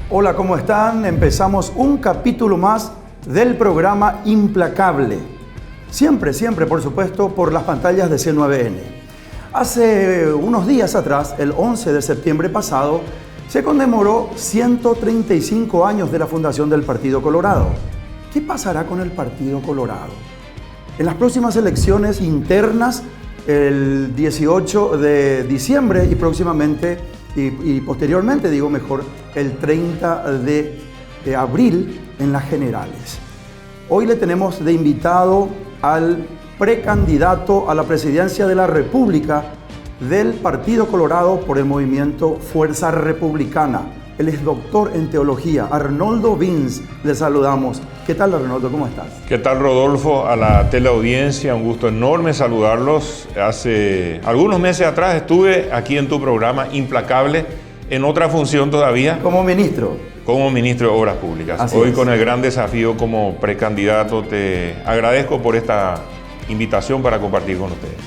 Hola, ¿cómo están? Empezamos un capítulo más del programa Implacable. Siempre, por supuesto, por las pantallas de C9N. Hace unos días atrás, el 11 de septiembre pasado, se conmemoró 135 años de la fundación del Partido Colorado. ¿Qué pasará con el Partido Colorado? En las próximas elecciones internas, el 18 de diciembre y próximamente, y posteriormente, el 30 de abril en las generales. Hoy le tenemos de invitado al precandidato a la presidencia de la República del Partido Colorado por el movimiento Fuerza Republicana. Él es doctor en teología, Arnoldo Vins. Le saludamos. ¿Qué tal, Arnoldo? ¿Cómo estás? ¿Qué tal, Rodolfo? A la teleaudiencia, un gusto enorme saludarlos. Hace algunos meses atrás estuve aquí en tu programa Implacable, en otra función todavía. Como ministro. Como ministro de Obras Públicas. Así Hoy es. Con el gran desafío como precandidato, te agradezco por esta invitación para compartir con ustedes.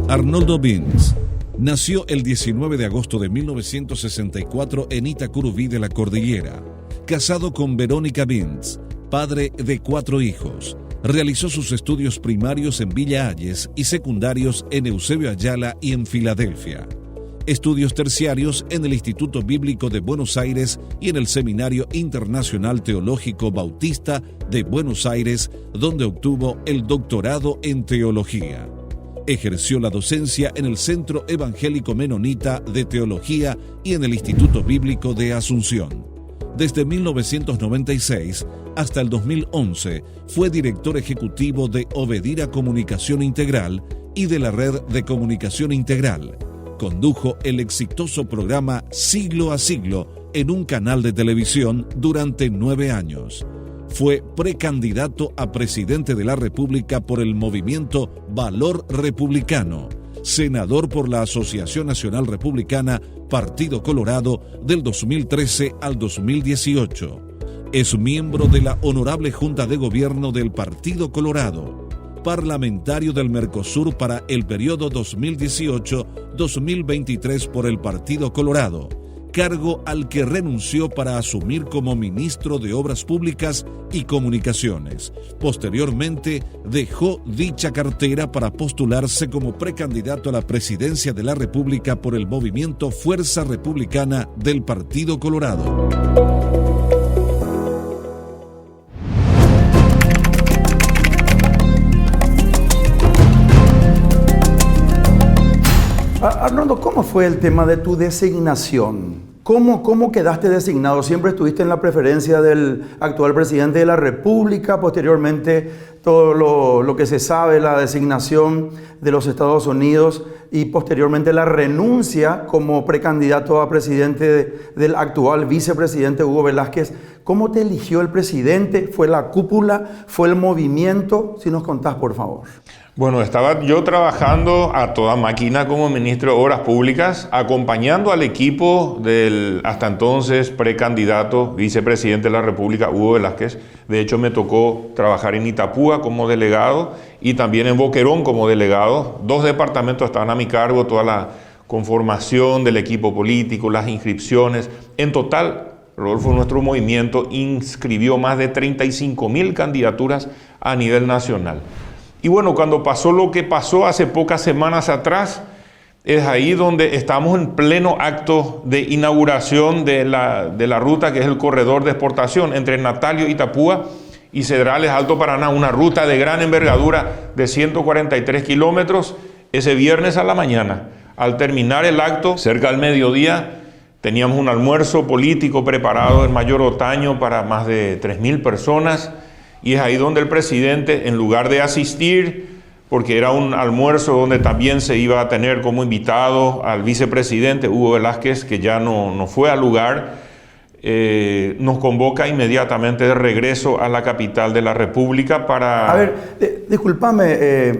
Arnoldo Vins nació el 19 de agosto de 1964 en Itacurubí de la Cordillera. Casado con Verónica Vins, padre de 4 hijos. Realizó sus estudios primarios en Villa Hayes y secundarios en Eusebio Ayala y en Filadelfia. Estudios terciarios en el Instituto Bíblico de Buenos Aires y en el Seminario Internacional Teológico Bautista de Buenos Aires, donde obtuvo el doctorado en teología. Ejerció la docencia en el Centro Evangélico Menonita de Teología y en el Instituto Bíblico de Asunción. Desde 1996 hasta el 2011 fue director ejecutivo de Obedira Comunicación Integral y de la Red de Comunicación Integral. Condujo el exitoso programa Siglo a Siglo en un canal de televisión durante 9 años. Fue precandidato a presidente de la República por el movimiento Valor Republicano, senador por la Asociación Nacional Republicana Partido Colorado del 2013 al 2018. Es miembro de la Honorable Junta de Gobierno del Partido Colorado, parlamentario del Mercosur para el periodo 2018-2023 por el Partido Colorado, cargo al que renunció para asumir como ministro de Obras Públicas y Comunicaciones. Posteriormente, dejó dicha cartera para postularse como precandidato a la presidencia de la República por el movimiento Fuerza Republicana del Partido Colorado. Arnoldo, ¿cómo fue el tema de tu designación? ¿Cómo quedaste designado? ¿Siempre estuviste en la preferencia del actual presidente de la República? Posteriormente, todo lo que se sabe, la designación de los Estados Unidos y posteriormente la renuncia como precandidato a presidente del actual vicepresidente Hugo Velázquez. ¿Cómo te eligió el presidente? ¿Fue la cúpula? ¿Fue el movimiento? Si nos contás, por favor. Bueno, estaba yo trabajando a toda máquina como ministro de Obras Públicas, acompañando al equipo del hasta entonces precandidato vicepresidente de la República, Hugo Velázquez. De hecho, me tocó trabajar en Itapúa como delegado y también en Boquerón como delegado. 2 departamentos estaban a mi cargo, toda la conformación del equipo político, las inscripciones. En total, Rodolfo, nuestro movimiento inscribió más de 35.000 candidaturas a nivel nacional. Y bueno, cuando pasó lo que pasó hace pocas semanas atrás, es ahí donde estamos en pleno acto de inauguración de la ruta que es el corredor de exportación entre Natalio, Itapúa y Cedrales, Alto Paraná, una ruta de gran envergadura de 143 kilómetros. Ese viernes a la mañana, al terminar el acto, cerca del mediodía, teníamos un almuerzo político preparado en Mayor Otaño para más de 3.000 personas. Y es ahí donde el presidente, en lugar de asistir, porque era un almuerzo donde también se iba a tener como invitado al vicepresidente Hugo Velázquez, que ya no fue al lugar, nos convoca inmediatamente de regreso a la capital de la República para... A ver, discúlpame,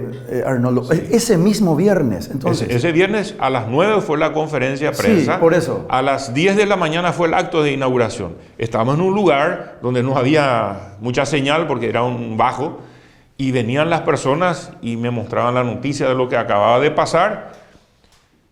Arnoldo, ese mismo viernes, entonces... Ese viernes a las 9 fue la conferencia de prensa. Sí, por eso. A las 10 de la mañana fue el acto de inauguración. Estábamos en un lugar donde no había mucha señal porque era un bajo, y venían las personas y me mostraban la noticia de lo que acababa de pasar.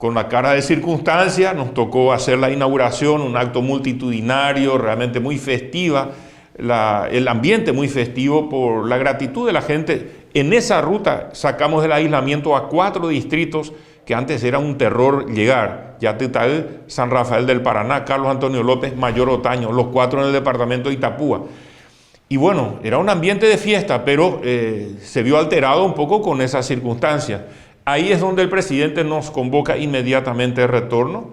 con la cara de circunstancia, nos tocó hacer la inauguración, un acto multitudinario, realmente muy festiva, el ambiente muy festivo por la gratitud de la gente. En esa ruta sacamos del aislamiento a 4 distritos que antes era un terror llegar: Yatetahí, San Rafael del Paraná, Carlos Antonio López, Mayor Otaño, los 4 en el departamento de Itapúa. Y bueno, era un ambiente de fiesta, pero se vio alterado un poco con esas circunstancias. Ahí es donde el presidente nos convoca inmediatamente de retorno.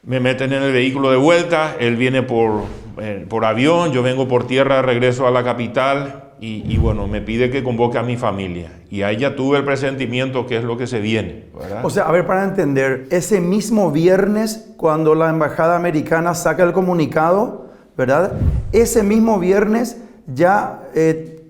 Me meten en el vehículo de vuelta, él viene por avión, yo vengo por tierra de regreso a la capital y bueno, me pide que convoque a mi familia. Y ahí ya tuve el presentimiento que es lo que se viene, ¿verdad? O sea, a ver, para entender, ese mismo viernes, cuando la embajada americana saca el comunicado, ¿verdad? Ese mismo viernes ya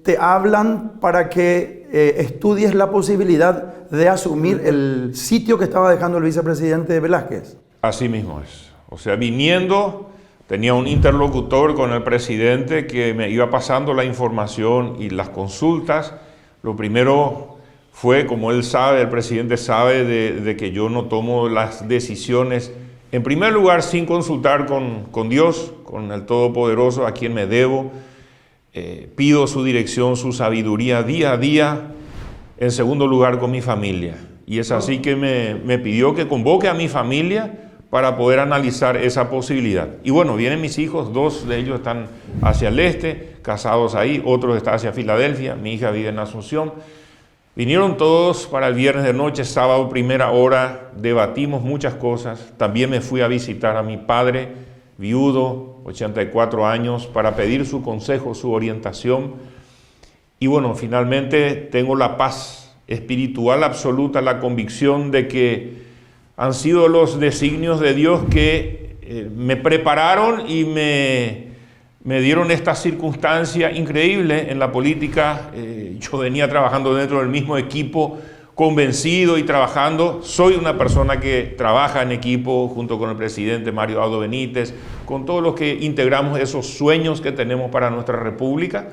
te hablan para que estudies la posibilidad de asumir el sitio que estaba dejando el vicepresidente Velázquez. Así mismo es. O sea, viniendo, tenía un interlocutor con el presidente que me iba pasando la información y las consultas. Lo primero fue, como él sabe, el presidente sabe de que yo no tomo las decisiones, en primer lugar, sin consultar con Dios, con el Todopoderoso, a quien me debo. Pido su dirección, su sabiduría día a día. En segundo lugar, con mi familia. Y es así que me pidió que convoque a mi familia para poder analizar esa posibilidad. Y bueno, vienen mis hijos, 2 de ellos están hacia el este, casados ahí, otros están hacia Filadelfia, mi hija vive en Asunción. Vinieron todos para el viernes de noche, sábado, primera hora, debatimos muchas cosas. También me fui a visitar a mi padre, viudo, 84 años, para pedir su consejo, su orientación. Y bueno, finalmente tengo la paz espiritual absoluta, la convicción de que han sido los designios de Dios que me prepararon y me dieron esta circunstancia increíble en la política. Yo venía trabajando dentro del mismo equipo, convencido y trabajando. Soy una persona que trabaja en equipo junto con el presidente Mario Aldo Benítez, con todos los que integramos esos sueños que tenemos para nuestra república.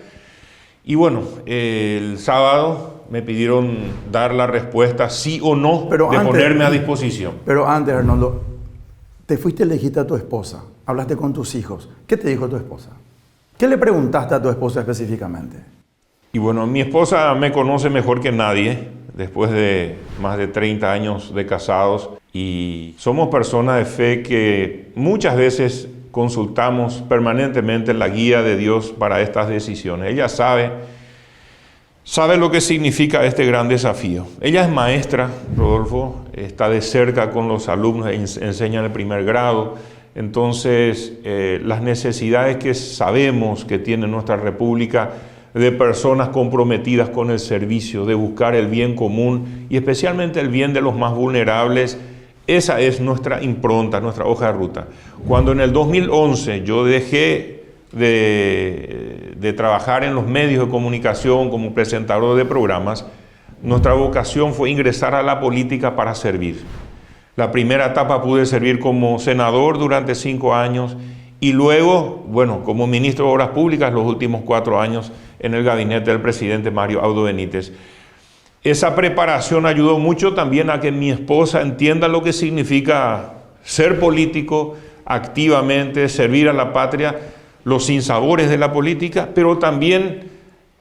Y bueno, el sábado me pidieron dar la respuesta sí o no, ponerme a disposición. Pero antes, Arnoldo, te fuiste y le dijiste a tu esposa, hablaste con tus hijos. ¿Qué te dijo tu esposa? ¿Qué le preguntaste a tu esposa específicamente? Y bueno, mi esposa me conoce mejor que nadie, después de más de 30 años de casados. Y somos personas de fe que muchas veces consultamos permanentemente la guía de Dios para estas decisiones. Ella sabe lo que significa este gran desafío. Ella es maestra, Rodolfo, está de cerca con los alumnos, enseña en el primer grado. Entonces, las necesidades que sabemos que tiene nuestra república de personas comprometidas con el servicio, de buscar el bien común y especialmente el bien de los más vulnerables, esa es nuestra impronta, nuestra hoja de ruta. Cuando en el 2011 yo dejé de trabajar en los medios de comunicación como presentador de programas, nuestra vocación fue ingresar a la política para servir. La primera etapa pude servir como senador durante 5 años y luego, bueno, como ministro de Obras Públicas los últimos 4 años en el gabinete del presidente Mario Aldo Benítez. Esa preparación ayudó mucho también a que mi esposa entienda lo que significa ser político activamente, servir a la patria, los sinsabores de la política, pero también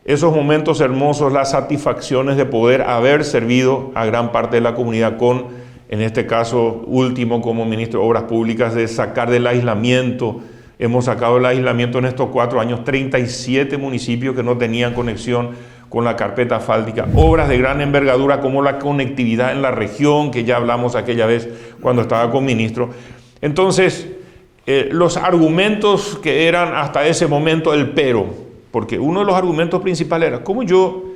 esos momentos hermosos, las satisfacciones de poder haber servido a gran parte de la comunidad con, en este caso último como ministro de Obras Públicas, de sacar del aislamiento. Hemos sacado del aislamiento en estos 4 años 37 municipios que no tenían conexión con la carpeta asfáltica, obras de gran envergadura como la conectividad en la región, que ya hablamos aquella vez cuando estaba con ministro. Entonces, los argumentos que eran hasta ese momento el pero, porque uno de los argumentos principales era, ¿cómo yo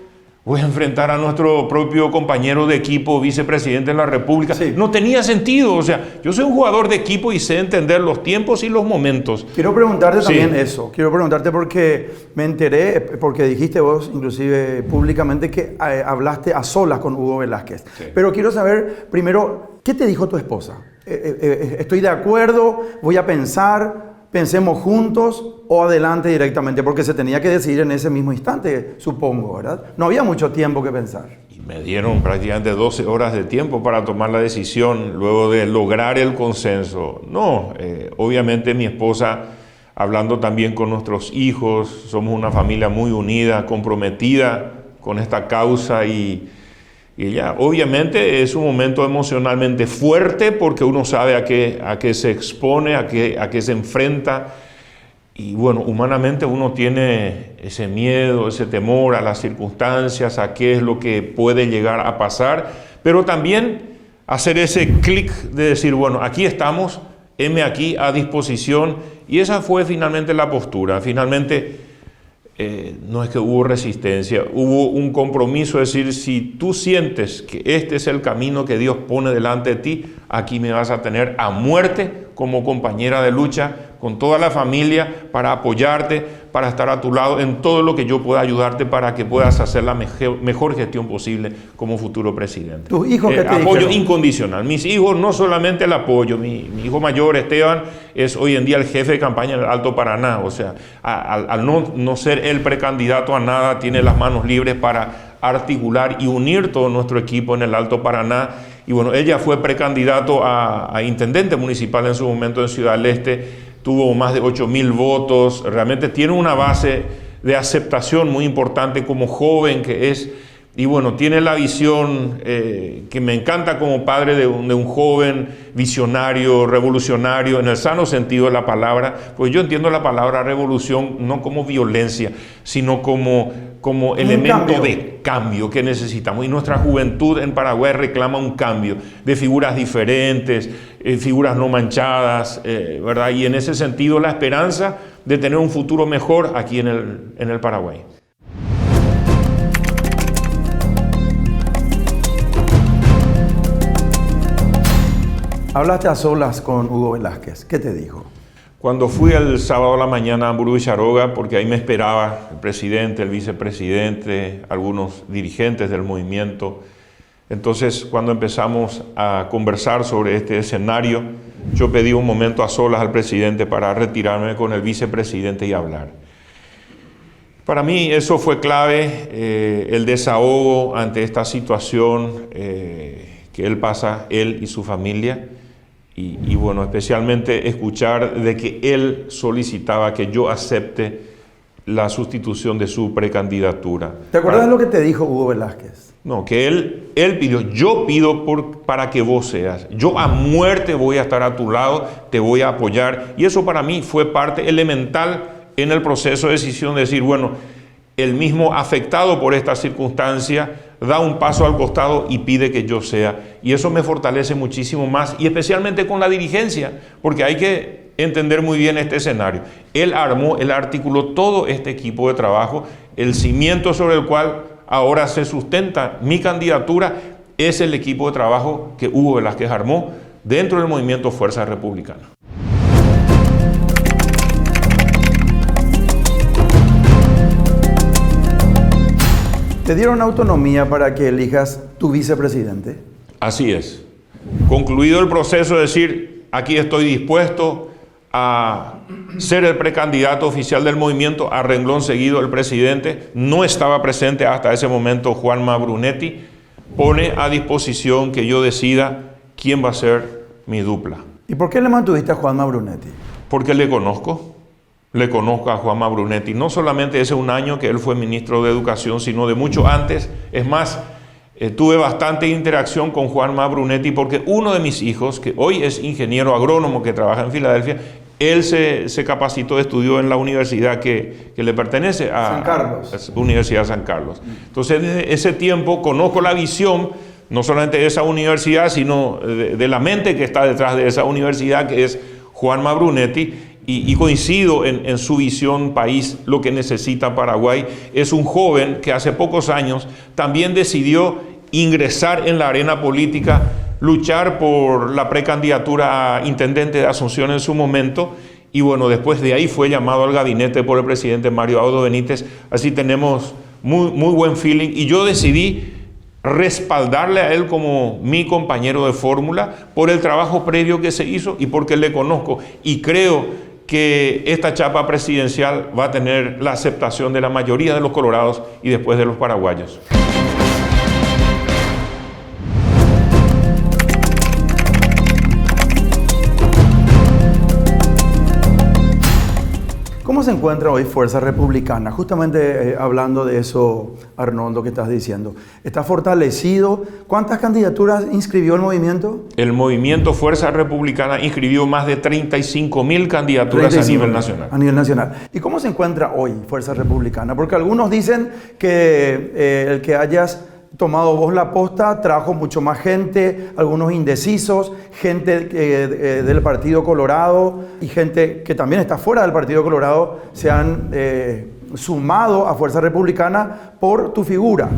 voy a enfrentar a nuestro propio compañero de equipo, vicepresidente de la República? Sí. No tenía sentido, o sea, yo soy un jugador de equipo y sé entender los tiempos y los momentos. Quiero preguntarte también eso, quiero preguntarte porque me enteré, porque dijiste vos inclusive públicamente que hablaste a solas con Hugo Velázquez. Sí. Pero quiero saber primero, ¿qué te dijo tu esposa? Estoy de acuerdo, voy a pensar, pensemos juntos o adelante directamente, porque se tenía que decidir en ese mismo instante, supongo, ¿verdad? No había mucho tiempo que pensar. Y me dieron prácticamente 12 horas de tiempo para tomar la decisión luego de lograr el consenso. No, obviamente mi esposa, hablando también con nuestros hijos, somos una familia muy unida, comprometida con esta causa y ella obviamente es un momento emocionalmente fuerte porque uno sabe a qué se expone, a qué se enfrenta. Y bueno, humanamente uno tiene ese miedo, ese temor a las circunstancias, a qué es lo que puede llegar a pasar, pero también hacer ese clic de decir, bueno, aquí estamos, heme aquí a disposición, y esa fue finalmente la postura. Finalmente, no es que hubo resistencia, hubo un compromiso de decir, si tú sientes que este es el camino que Dios pone delante de ti, aquí me vas a tener a muerte como compañera de lucha, con toda la familia, para apoyarte, para estar a tu lado en todo lo que yo pueda ayudarte para que puedas hacer la mejor gestión posible como futuro presidente. ¿Tus hijos qué te apoyo dijeron? Incondicional. Mis hijos, no solamente el apoyo, mi hijo mayor, Esteban, es hoy en día el jefe de campaña en el Alto Paraná. O sea, al no ser el precandidato a nada, tiene las manos libres para articular y unir todo nuestro equipo en el Alto Paraná. Y bueno, ella fue precandidato a intendente municipal en su momento en Ciudad del Este, tuvo más de 8,000 votos, realmente tiene una base de aceptación muy importante como joven que es, y bueno, tiene la visión que me encanta como padre de un joven visionario, revolucionario, en el sano sentido de la palabra, pues yo entiendo la palabra revolución no como violencia, sino como elemento de cambio que necesitamos. Y nuestra juventud en Paraguay reclama un cambio de figuras diferentes, figuras no manchadas, ¿verdad? Y en ese sentido la esperanza de tener un futuro mejor aquí en el Paraguay. Hablaste a solas con Hugo Velázquez. ¿Qué te dijo? Cuando fui el sábado a la mañana a Hamburgo y Charoga, porque ahí me esperaba el presidente, el vicepresidente, algunos dirigentes del movimiento. Entonces, cuando empezamos a conversar sobre este escenario, yo pedí un momento a solas al presidente para retirarme con el vicepresidente y hablar. Para mí eso fue clave, el desahogo ante esta situación que él pasa, él y su familia. Y bueno, especialmente escuchar de que él solicitaba que yo acepte la sustitución de su precandidatura. ¿Te acuerdas de lo que te dijo Hugo Velázquez? No, que él pidió, yo pido para que vos seas, yo a muerte voy a estar a tu lado, te voy a apoyar. Y eso para mí fue parte elemental en el proceso de decisión de decir, bueno, el mismo afectado por esta circunstancia da un paso al costado y pide que yo sea. Y eso me fortalece muchísimo más, y especialmente con la dirigencia, porque hay que entender muy bien este escenario. Él articuló todo este equipo de trabajo, el cimiento sobre el cual ahora se sustenta mi candidatura es el equipo de trabajo que Hugo Velázquez armó dentro del movimiento Fuerza Republicana. ¿Te dieron autonomía para que elijas tu vicepresidente? Así es. Concluido el proceso de decir, aquí estoy dispuesto a ser el precandidato oficial del movimiento, a renglón seguido el presidente, no estaba presente hasta ese momento Juanma Brunetti, pone a disposición que yo decida quién va a ser mi dupla. ¿Y por qué le mantuviste a Juanma Brunetti? Porque le conozco a Juanma Brunetti, no solamente ese un año que él fue ministro de Educación, sino de mucho antes. Es más, tuve bastante interacción con Juanma Brunetti porque uno de mis hijos, que hoy es ingeniero agrónomo que trabaja en Filadelfia, él se capacitó, estudió en la universidad que le pertenece a San Carlos. La Universidad de San Carlos. Entonces, desde ese tiempo conozco la visión, no solamente de esa universidad, sino de la mente que está detrás de esa universidad, que es Juanma Brunetti, y coincido en su visión país, lo que necesita Paraguay. Es un joven que hace pocos años también decidió ingresar en la arena política, luchar por la precandidatura a intendente de Asunción en su momento, y bueno, después de ahí fue llamado al gabinete por el presidente Mario Audo Benítez. Así tenemos muy buen feeling, y yo decidí respaldarle a él como mi compañero de fórmula por el trabajo previo que se hizo y porque le conozco y creo que esta chapa presidencial va a tener la aceptación de la mayoría de los colorados y después de los paraguayos. ¿Cómo se encuentra hoy Fuerza Republicana? Justamente hablando de eso, Arnoldo, que estás diciendo. ¿Está fortalecido? ¿Cuántas candidaturas inscribió el movimiento? El movimiento Fuerza Republicana inscribió más de 35.000 candidaturas a nivel nacional. A nivel nacional. ¿Y cómo se encuentra hoy Fuerza Republicana? Porque algunos dicen que el que hayas tomado vos la posta trajo mucho más gente, algunos indecisos, gente del Partido Colorado y gente que también está fuera del Partido Colorado se han sumado a Fuerza Republicana por tu figura.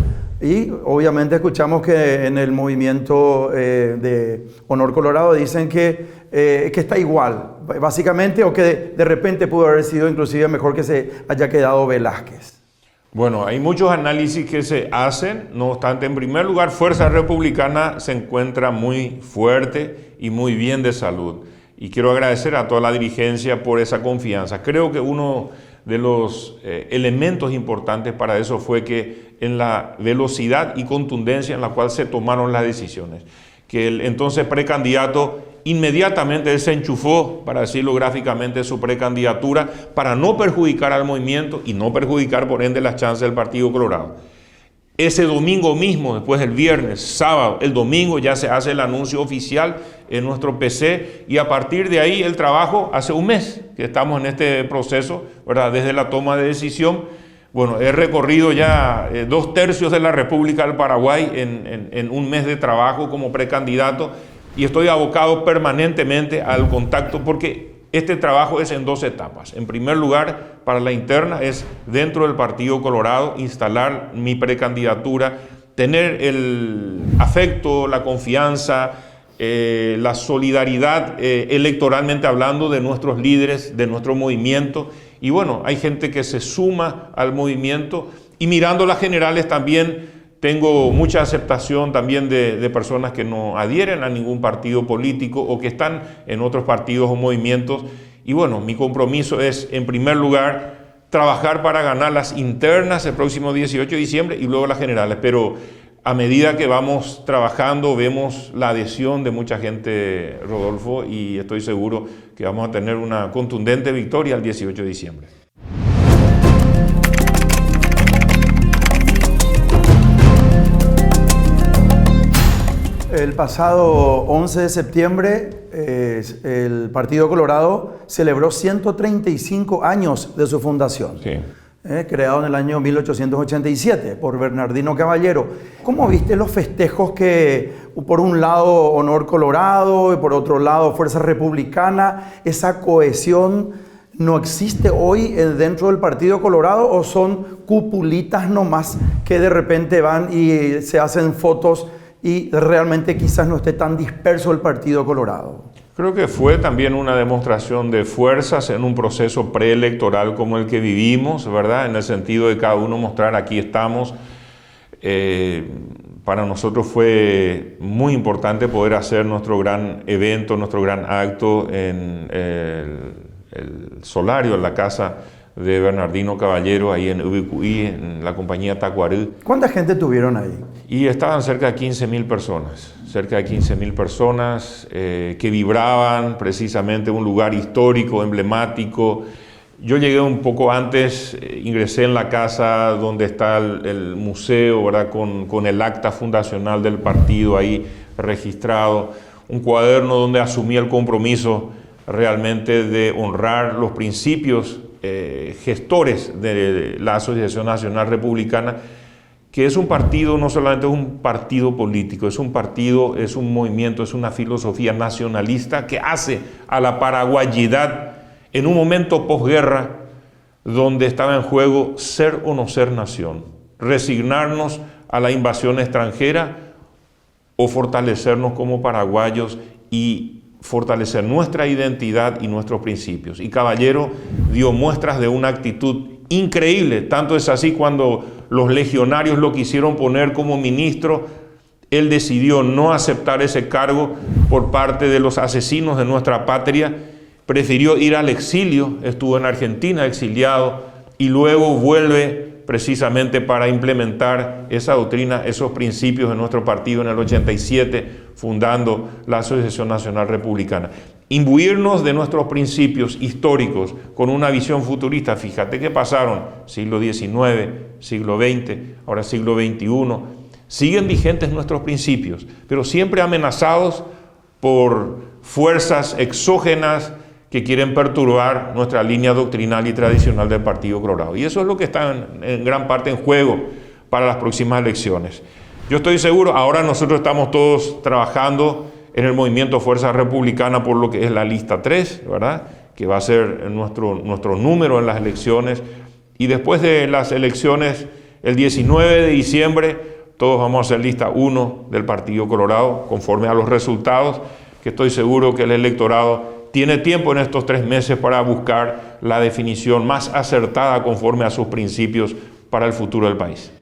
Y obviamente escuchamos que en el movimiento de Honor Colorado dicen que está igual, básicamente, o que de repente pudo haber sido inclusive mejor que se haya quedado Velázquez. Bueno, hay muchos análisis que se hacen, no obstante, en primer lugar, Fuerza Republicana se encuentra muy fuerte y muy bien de salud. Y quiero agradecer a toda la dirigencia por esa confianza. Creo que uno de los elementos importantes para eso fue que en la velocidad y contundencia en la cual se tomaron las decisiones, que el entonces precandidato inmediatamente se enchufó, para decirlo gráficamente, su precandidatura para no perjudicar al movimiento y no perjudicar por ende las chances del Partido Colorado. Ese domingo mismo, después del viernes, sábado, el domingo ya se hace el anuncio oficial en nuestro PC y a partir de ahí el trabajo, hace un mes que estamos en este proceso, ¿verdad? Desde la toma de decisión. Bueno, he recorrido ya 2/3 de la República del Paraguay en un mes de trabajo como precandidato y estoy abocado permanentemente al contacto porque este trabajo es en 2 etapas. En primer lugar, para la interna es dentro del Partido Colorado instalar mi precandidatura, tener el afecto, la confianza, la solidaridad electoralmente hablando de nuestros líderes, de nuestro movimiento. Y bueno, hay gente que se suma al movimiento y mirando las generales también tengo mucha aceptación también de personas que no adhieren a ningún partido político o que están en otros partidos o movimientos. Y bueno, mi compromiso es, en primer lugar, trabajar para ganar las internas el próximo 18 de diciembre y luego las generales. Pero a medida que vamos trabajando, vemos la adhesión de mucha gente, Rodolfo, y estoy seguro que vamos a tener una contundente victoria el 18 de diciembre. El pasado 11 de septiembre, el Partido Colorado celebró 135 años de su fundación. Sí. Creado en el año 1887 por Bernardino Caballero. ¿Cómo viste los festejos que, por un lado, Honor Colorado y por otro lado, Fuerza Republicana, esa cohesión no existe hoy dentro del Partido Colorado o son cupulitas nomás que de repente van y se hacen fotos y realmente quizás no esté tan disperso el Partido Colorado? Creo que fue también una demostración de fuerzas en un proceso preelectoral como el que vivimos, ¿verdad? En el sentido de cada uno mostrar aquí estamos. Para nosotros fue muy importante poder hacer nuestro gran evento, nuestro gran acto en el solario, en la casa de Bernardino Caballero, ahí en Ubicuí, en la compañía Tacuaril. ¿Cuánta gente tuvieron ahí? Y estaban cerca de 15.000 personas, que vibraban precisamente un lugar histórico, emblemático. Yo llegué un poco antes, ingresé en la casa donde está el museo, ¿verdad? Con el acta fundacional del partido ahí registrado, un cuaderno donde asumí el compromiso realmente de honrar los principios gestores de la Asociación Nacional Republicana, que es un partido, no solamente es un partido político, es un partido, es un movimiento, es una filosofía nacionalista que hace a la paraguayidad en un momento posguerra donde estaba en juego ser o no ser nación, resignarnos a la invasión extranjera o fortalecernos como paraguayos y fortalecer nuestra identidad y nuestros principios. Y Caballero dio muestras de una actitud increíble, tanto es así cuando los legionarios lo quisieron poner como ministro, él decidió no aceptar ese cargo por parte de los asesinos de nuestra patria prefirió ir al exilio, estuvo en Argentina exiliado y luego vuelve precisamente para implementar esa doctrina, esos principios en nuestro partido en el 87, fundando la Asociación Nacional Republicana. Imbuirnos de nuestros principios históricos con una visión futurista. Fíjate que pasaron siglo XIX, siglo XX, ahora siglo XXI. Siguen vigentes nuestros principios, pero siempre amenazados por fuerzas exógenas que quieren perturbar nuestra línea doctrinal y tradicional del Partido Colorado. Y eso es lo que está en gran parte en juego para las próximas elecciones. Yo estoy seguro, ahora nosotros estamos todos trabajando en el movimiento Fuerza Republicana por lo que es la lista 3, ¿verdad? Que va a ser nuestro número en las elecciones. Y después de las elecciones, el 19 de diciembre, todos vamos a ser lista 1 del Partido Colorado, conforme a los resultados, que estoy seguro que el electorado tiene tiempo en estos 3 meses para buscar la definición más acertada conforme a sus principios para el futuro del país.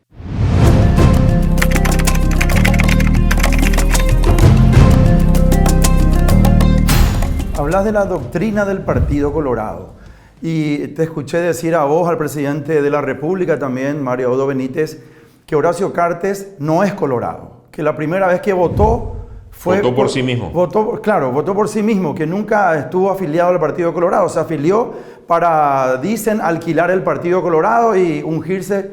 Hablas de la doctrina del Partido Colorado y te escuché decir a vos, al presidente de la República también, Mario Odo Benítez, que Horacio Cartes no es colorado, que la primera vez que votó votó por sí mismo. Votó por sí mismo, que nunca estuvo afiliado al Partido Colorado. Se afilió para, dicen, alquilar el Partido Colorado y ungirse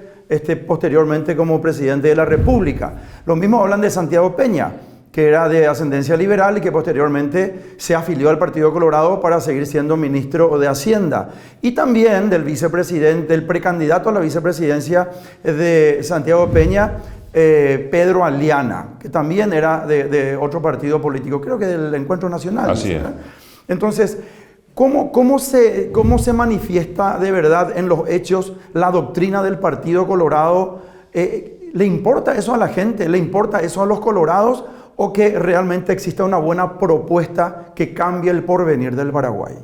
posteriormente como presidente de la República. Lo mismo hablan de Santiago Peña, que era de ascendencia liberal y que posteriormente se afilió al Partido Colorado para seguir siendo ministro de Hacienda. Y también del vicepresidente, del precandidato a la vicepresidencia de Santiago Peña, Pedro Aliana, que también era de otro partido político, creo que del Encuentro Nacional. Así es. Entonces, ¿cómo se manifiesta de verdad en los hechos la doctrina del Partido Colorado? ¿Le importa eso a la gente? ¿Le importa eso a los colorados? ¿O que realmente exista una buena propuesta que cambie el porvenir del Paraguay?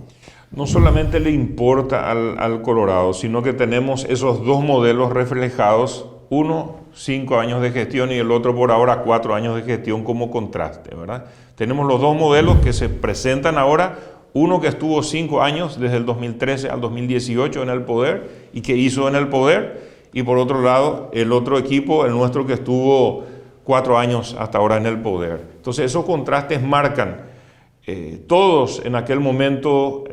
No solamente le importa al Colorado, sino que tenemos esos dos modelos reflejados, uno 5 años de gestión y el otro por ahora 4 años de gestión como contraste, ¿verdad? Tenemos los dos modelos que se presentan ahora, uno que estuvo 5 años desde el 2013 al 2018 en el poder y que hizo en el poder, y por otro lado el otro equipo, el nuestro, que estuvo 4 años hasta ahora en el poder. Entonces esos contrastes marcan. Todos en aquel momento,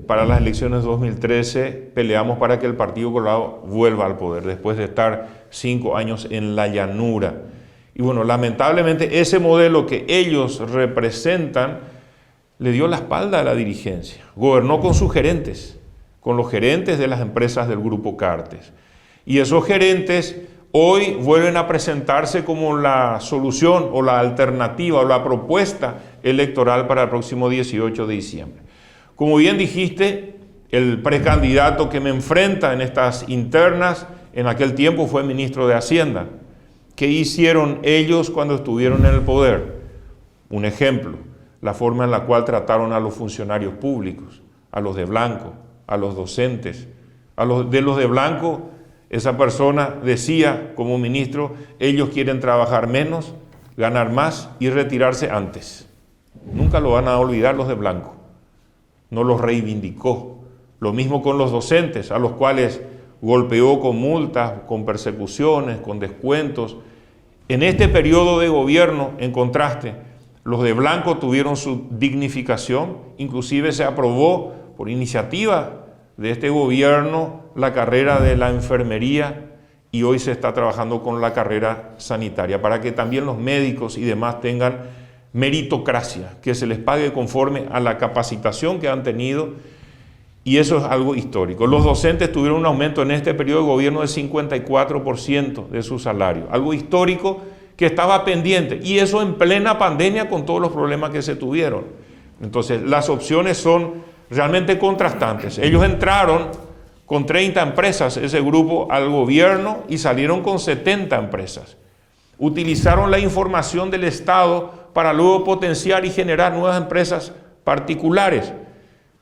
para las elecciones de 2013, peleamos para que el Partido Colorado vuelva al poder, después de estar 5 años en la llanura. Y bueno, lamentablemente ese modelo que ellos representan le dio la espalda a la dirigencia. Gobernó con sus gerentes, con los gerentes de las empresas del Grupo Cartes. Y esos gerentes hoy vuelven a presentarse como la solución o la alternativa o la propuesta electoral para el próximo 18 de diciembre. Como bien dijiste, el precandidato que me enfrenta en estas internas en aquel tiempo fue ministro de Hacienda. ¿Qué hicieron ellos cuando estuvieron en el poder? Un ejemplo, la forma en la cual trataron a los funcionarios públicos, a los de blanco, a los docentes. De los de blanco, esa persona decía como ministro, ellos quieren trabajar menos, ganar más y retirarse antes. Nunca lo van a olvidar los de blanco. No los reivindicó. Lo mismo con los docentes, a los cuales golpeó con multas, con persecuciones, con descuentos. En este periodo de gobierno, en contraste, los de blanco tuvieron su dignificación, inclusive se aprobó por iniciativa de este gobierno la carrera de la enfermería y hoy se está trabajando con la carrera sanitaria para que también los médicos y demás tengan meritocracia, que se les pague conforme a la capacitación que han tenido, y eso es algo histórico. Los docentes tuvieron un aumento en este periodo de gobierno de 54% de su salario, algo histórico que estaba pendiente, y eso en plena pandemia con todos los problemas que se tuvieron. Entonces las opciones son realmente contrastantes. Ellos entraron con 30 empresas, ese grupo, al gobierno y salieron con 70 empresas. Utilizaron la información del Estado para luego potenciar y generar nuevas empresas particulares.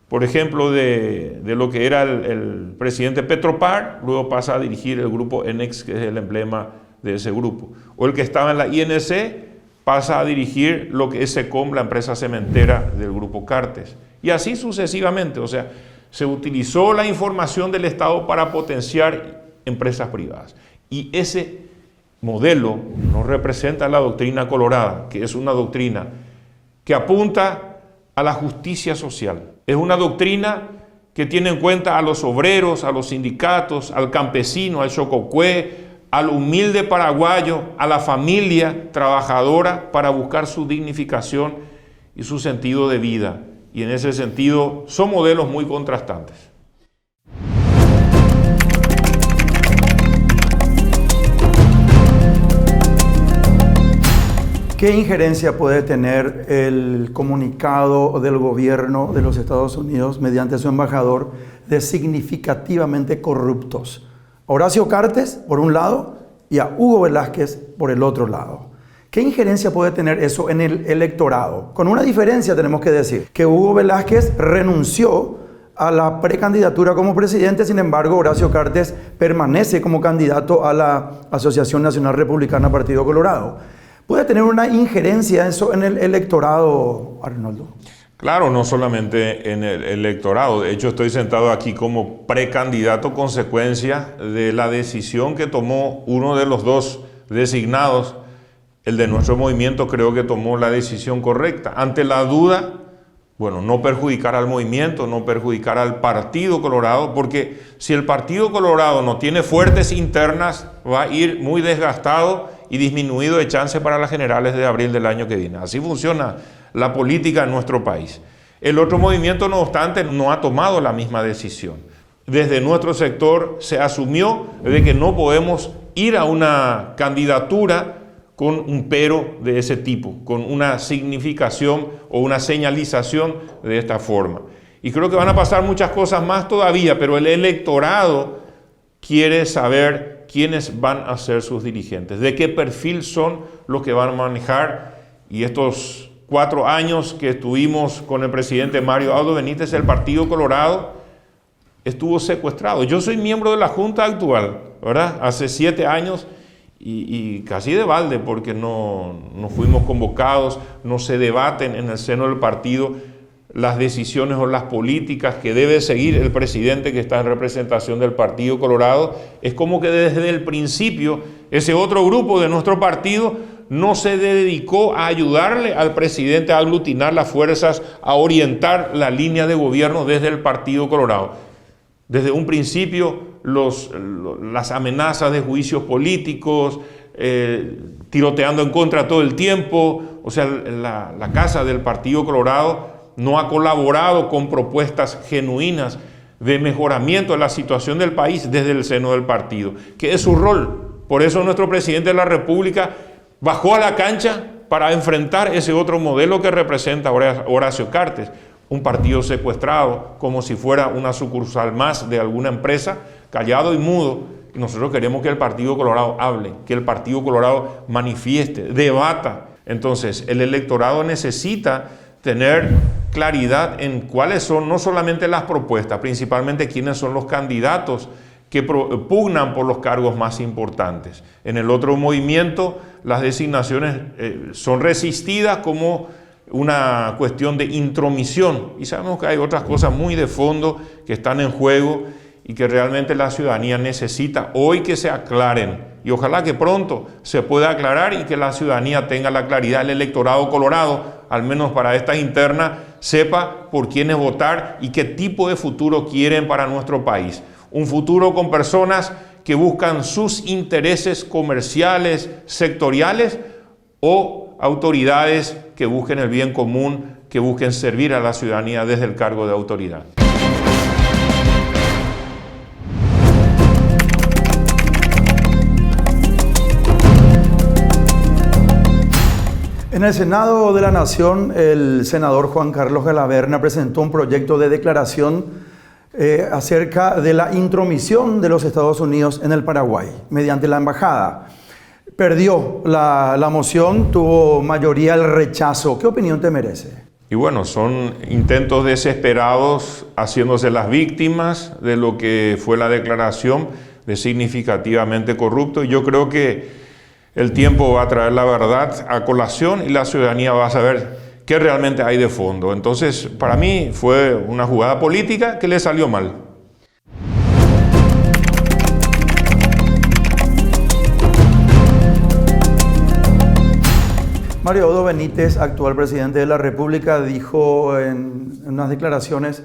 Por ejemplo, de lo que era el presidente Petropar, luego pasa a dirigir el grupo Enex, que es el emblema de ese grupo. O el que estaba en la INC pasa a dirigir lo que es SECOM, la empresa cementera del grupo Cartes. Y así sucesivamente, o sea, se utilizó la información del Estado para potenciar empresas privadas. Y ese modelo no representa la doctrina colorada, que es una doctrina que apunta a la justicia social. Es una doctrina que tiene en cuenta a los obreros, a los sindicatos, al campesino, al xococué, al humilde paraguayo, a la familia trabajadora para buscar su dignificación y su sentido de vida. Y en ese sentido son modelos muy contrastantes. ¿Qué injerencia puede tener el comunicado del gobierno de los Estados Unidos mediante su embajador de significativamente corruptos? A Horacio Cartes, por un lado, y a Hugo Velázquez, por el otro lado. ¿Qué injerencia puede tener eso en el electorado? Con una diferencia tenemos que decir, que Hugo Velázquez renunció a la precandidatura como presidente, sin embargo, Horacio Cartes permanece como candidato a la Asociación Nacional Republicana Partido Colorado. ¿Puede tener una injerencia eso en el electorado, Arnoldo? Claro, no solamente en el electorado. De hecho, estoy sentado aquí como precandidato consecuencia de la decisión que tomó uno de los dos designados. El de nuestro movimiento creo que tomó la decisión correcta. Ante la duda, bueno, no perjudicar al movimiento, no perjudicar al Partido Colorado, porque si el Partido Colorado no tiene fuerzas internas, va a ir muy desgastado y disminuido de chance para las generales de abril del año que viene. Así funciona la política en nuestro país. El otro movimiento, no obstante, no ha tomado la misma decisión. Desde nuestro sector se asumió de que no podemos ir a una candidatura con un pero de ese tipo, con una significación o una señalización de esta forma. Y creo que van a pasar muchas cosas más todavía, pero el electorado quiere saber quiénes van a ser sus dirigentes, de qué perfil son los que van a manejar. Y estos 4 años que estuvimos con el presidente Mario Abdo Benítez, el Partido Colorado estuvo secuestrado. Yo soy miembro de la Junta actual, ¿verdad? Hace 7 años y casi de balde, porque no fuimos convocados, no se debaten en el seno del partido las decisiones o las políticas que debe seguir el presidente que está en representación del Partido Colorado. Es como que desde el principio ese otro grupo de nuestro partido no se dedicó a ayudarle al presidente a aglutinar las fuerzas, a orientar la línea de gobierno desde el Partido Colorado. Desde un principio las amenazas de juicios políticos, tiroteando en contra todo el tiempo, o sea, la Casa del Partido Colorado no ha colaborado con propuestas genuinas de mejoramiento de la situación del país desde el seno del partido, que es su rol. Por eso nuestro presidente de la República bajó a la cancha para enfrentar ese otro modelo que representa Horacio Cartes, un partido secuestrado como si fuera una sucursal más de alguna empresa, callado y mudo. Y nosotros queremos que el Partido Colorado hable, que el Partido Colorado manifieste, debata. Entonces, el electorado necesita tener claridad en cuáles son no solamente las propuestas, principalmente quiénes son los candidatos que pugnan por los cargos más importantes. En el otro movimiento, las designaciones son resistidas como una cuestión de intromisión, y sabemos que hay otras cosas muy de fondo que están en juego y que realmente la ciudadanía necesita hoy que se aclaren, y ojalá que pronto se pueda aclarar y que la ciudadanía tenga la claridad, el electorado colorado, al menos para esta interna, sepa por quiénes votar y qué tipo de futuro quieren para nuestro país. Un futuro con personas que buscan sus intereses comerciales, sectoriales, o autoridades que busquen el bien común, que busquen servir a la ciudadanía desde el cargo de autoridad. En el Senado de la Nación, el senador Juan Carlos Galaverna presentó un proyecto de declaración acerca de la intromisión de los Estados Unidos en el Paraguay mediante la embajada. Perdió la moción, tuvo mayoría el rechazo. ¿Qué opinión te merece? Y bueno, son intentos desesperados haciéndose las víctimas de lo que fue la declaración de significativamente corrupto. Y yo creo que el tiempo va a traer la verdad a colación y la ciudadanía va a saber qué realmente hay de fondo. Entonces, para mí fue una jugada política que le salió mal. Mario Odo Benítez, actual presidente de la República, dijo en unas declaraciones,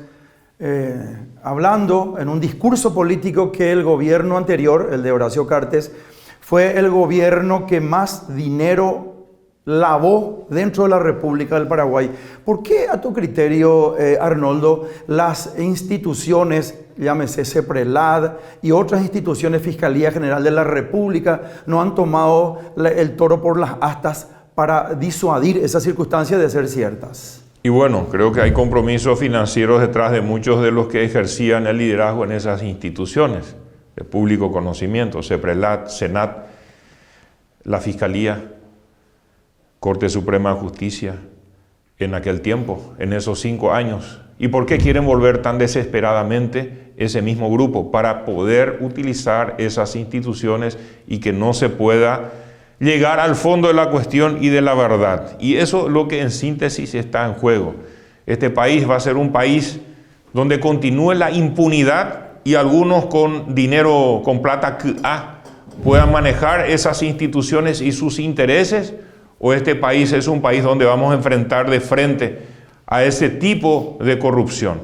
hablando en un discurso político, que el gobierno anterior, el de Horacio Cartes, fue el gobierno que más dinero lavó dentro de la República del Paraguay. ¿Por qué, a tu criterio, Arnoldo, las instituciones, llámese CEPRELAD y otras instituciones, Fiscalía General de la República, no han tomado el toro por las astas para disuadir esas circunstancias de ser ciertas? Y bueno, creo que hay compromisos financieros detrás de muchos de los que ejercían el liderazgo en esas instituciones de público conocimiento, CEPRELAD, SENAT, la Fiscalía, Corte Suprema de Justicia, en aquel tiempo, en esos 5 años. ¿Y por qué quieren volver tan desesperadamente ese mismo grupo? Para poder utilizar esas instituciones y que no se pueda llegar al fondo de la cuestión y de la verdad. Y eso es lo que en síntesis está en juego. Este país va a ser un país donde continúe la impunidad y algunos con dinero, con plata puedan manejar esas instituciones y sus intereses, o este país es un país donde vamos a enfrentar de frente a ese tipo de corrupción.